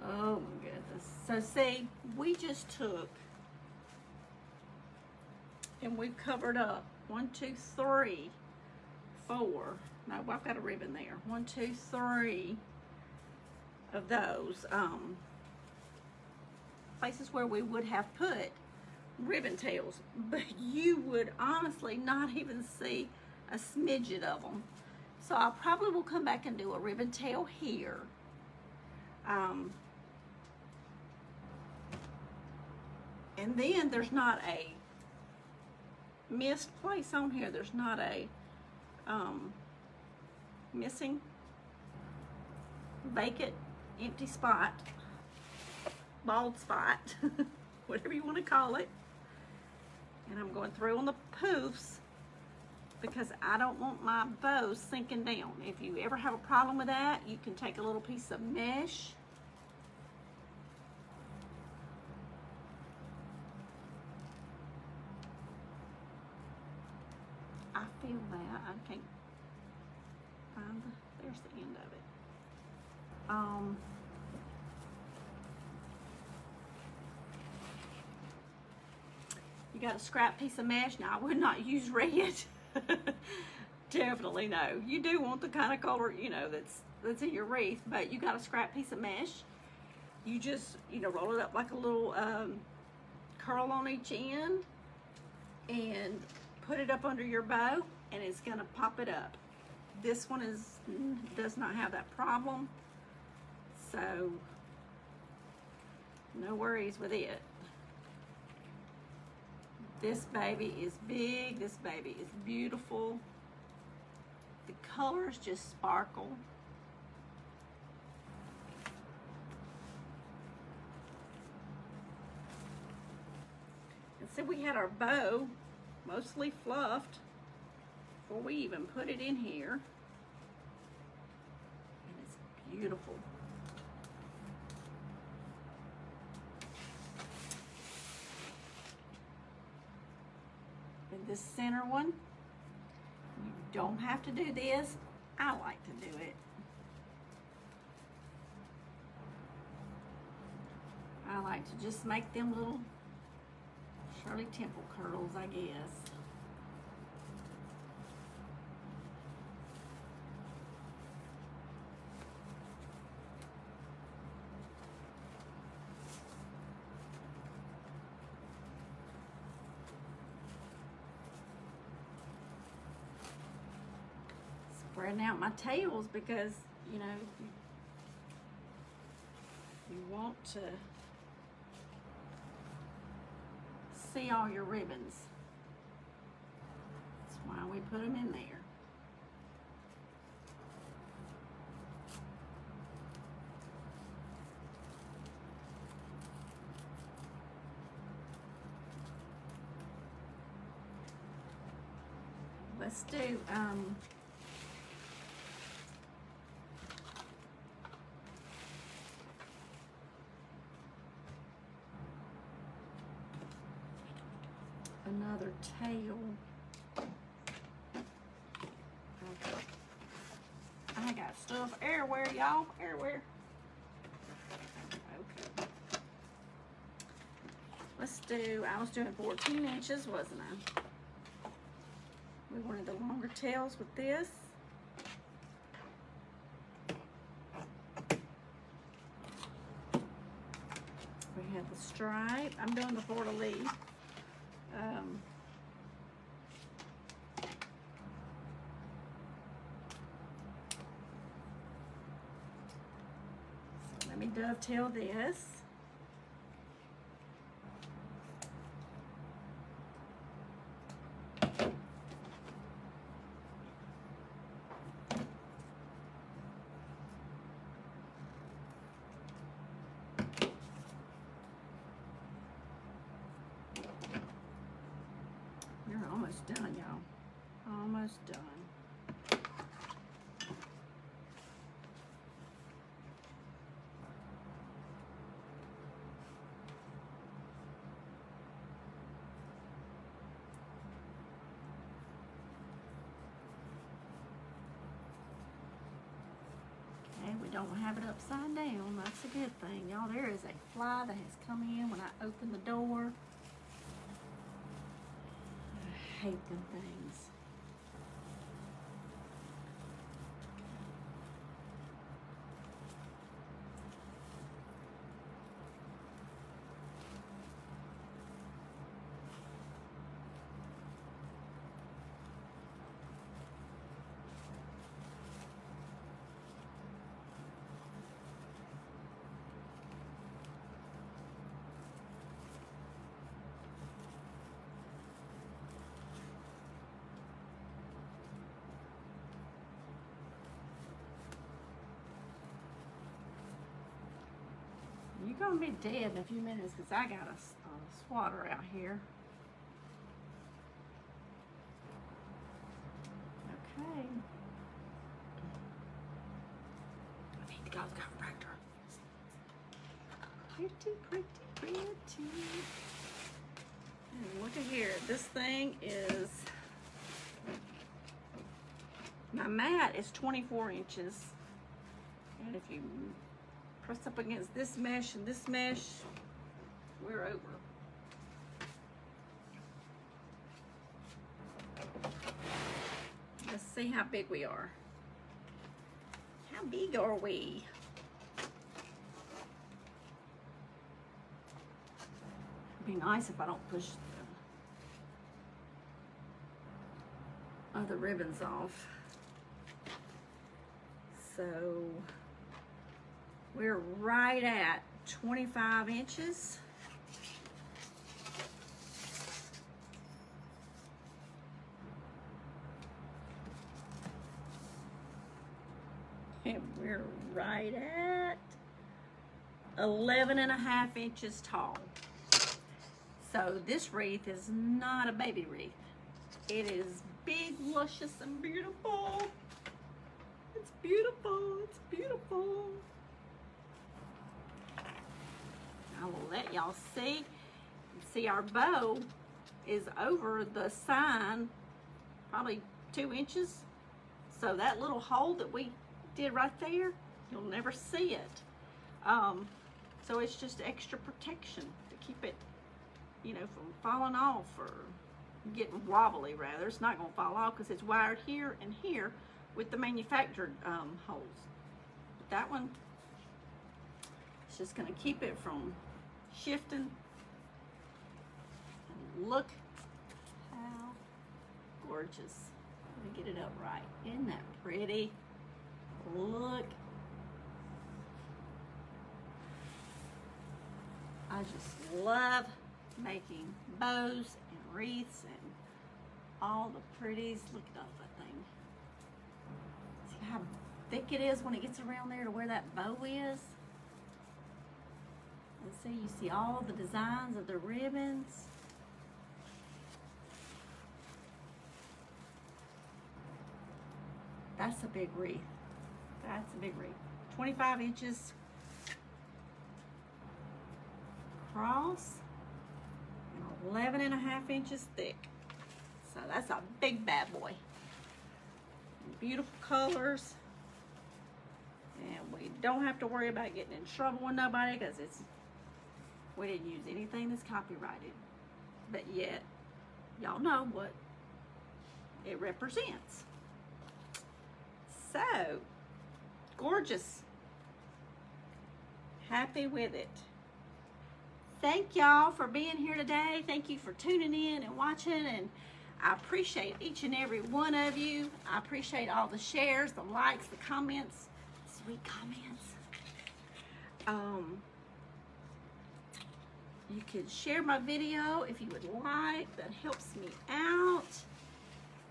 Speaker 1: Oh my goodness. So see, we just took and we've covered up 1, 2, 3, 4. No, I've got a ribbon there. 1, 2, 3, of those places where we would have put ribbon tails, but you would honestly not even see a smidget of them. So I probably will come back and do a ribbon tail here. And then there's not a missed place on here. There's not a missing, vacant, empty spot, bald spot, whatever you want to call it. And I'm going through on the poofs because I don't want my bow sinking down. If you ever have a problem with that, you can take a little piece of mesh I feel that. I can't find there's the end of it. You got a scrap piece of mesh. Now I would not use red. Definitely no. You do want the kind of color, you know, that's in your wreath, but you got a scrap piece of mesh. You just, you know, roll it up like a little curl on each end and put it up under your bow, and it's gonna pop it up. This one does not have that problem, so no worries with it. This baby is big, this baby is beautiful. The colors just sparkle. And so we had our bow mostly fluffed before we even put it in here. And it's beautiful. And this center one, you don't have to do this. I like to do it. I like to just make them little Shirley Temple curls, I guess. Spreading out my tails because, you know, you want to see all your ribbons. That's why we put them in there. Let's do another tail. Okay. I got stuff everywhere, y'all. Everywhere. Okay. Let's do, I was doing 14 inches, wasn't I? We wanted the longer tails with this. We have the stripe. I'm doing the Fleur De Lis. So let me dovetail this. Almost done, y'all. Almost done. Okay, we don't have it upside down. That's a good thing. Y'all, there is a fly that has come in when I opened the door. I hate them things. You're gonna be dead in a few minutes because I got a swatter out here. Okay. I need to go to the chiropractor. Pretty, pretty, pretty. And look at here. This thing is, my mat is 24 inches. And if you press up against this mesh and this mesh, we're over. Let's see how big we are. How big are we? It'd be nice if I don't push the other ribbons off. So we're right at 25 inches. And we're right at 11.5 inches tall. So this wreath is not a baby wreath. It is big, luscious, and beautiful. It's beautiful, it's beautiful. I will let y'all see. See, our bow is over the sign, probably 2 inches. So that little hole that we did right there, you'll never see it. So it's just extra protection to keep it, you know, from falling off or getting wobbly rather. It's not gonna fall off because it's wired here and here with the manufactured holes. But that one, it's just gonna keep it from shifting. And look how gorgeous. Let me get it up right. Isn't that pretty? Look. I just love making bows and wreaths and all the pretties. Look at that thing. See how thick it is when it gets around there to where that bow is? And see, you see all the designs of the ribbons. That's a big wreath. That's a big wreath. 25 inches across and 11.5 inches thick. So that's a big bad boy. Beautiful colors. And we don't have to worry about getting in trouble with nobody because we didn't use anything that's copyrighted. But yet, y'all know what it represents. So, gorgeous. Happy with it. Thank y'all for being here today. Thank you for tuning in and watching, and I appreciate each and every one of you. I appreciate all the shares, the likes, the comments, sweet comments. You could share my video if you would like. That helps me out.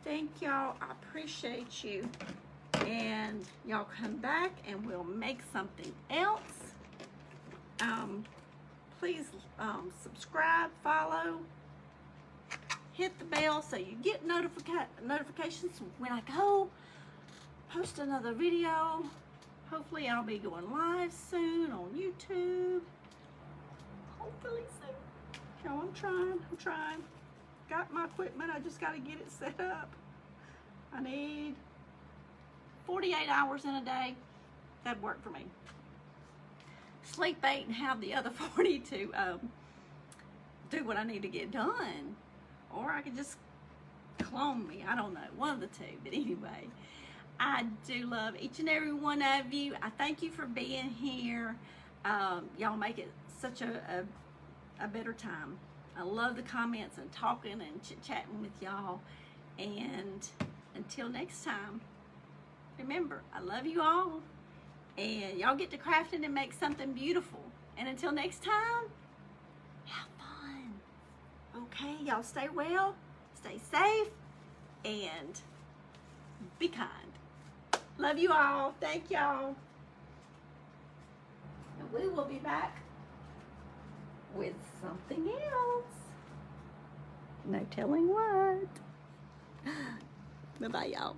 Speaker 1: Thank y'all. I appreciate you. And y'all come back and we'll make something else. Please subscribe, follow, hit the bell so you get notifications when I go post another video. Hopefully I'll be going live soon on YouTube. Hopefully soon. Y'all, I'm trying. Got my equipment, I just gotta get it set up. I need 48 hours in a day. That'd work for me. Sleep 8 and have the other 40 to do what I need to get done. Or I could just clone me. I don't know. One of the two. But anyway, I do love each and every one of you. I thank you for being here. Y'all make it such a better time. I love the comments and talking and chit-chatting with y'all. And until next time, remember, I love you all. And y'all get to crafting and make something beautiful. And until next time, have fun. Okay, y'all stay well, stay safe, and be kind. Love you all. Thank y'all. And we will be back with something else. No telling what. Bye-bye, y'all.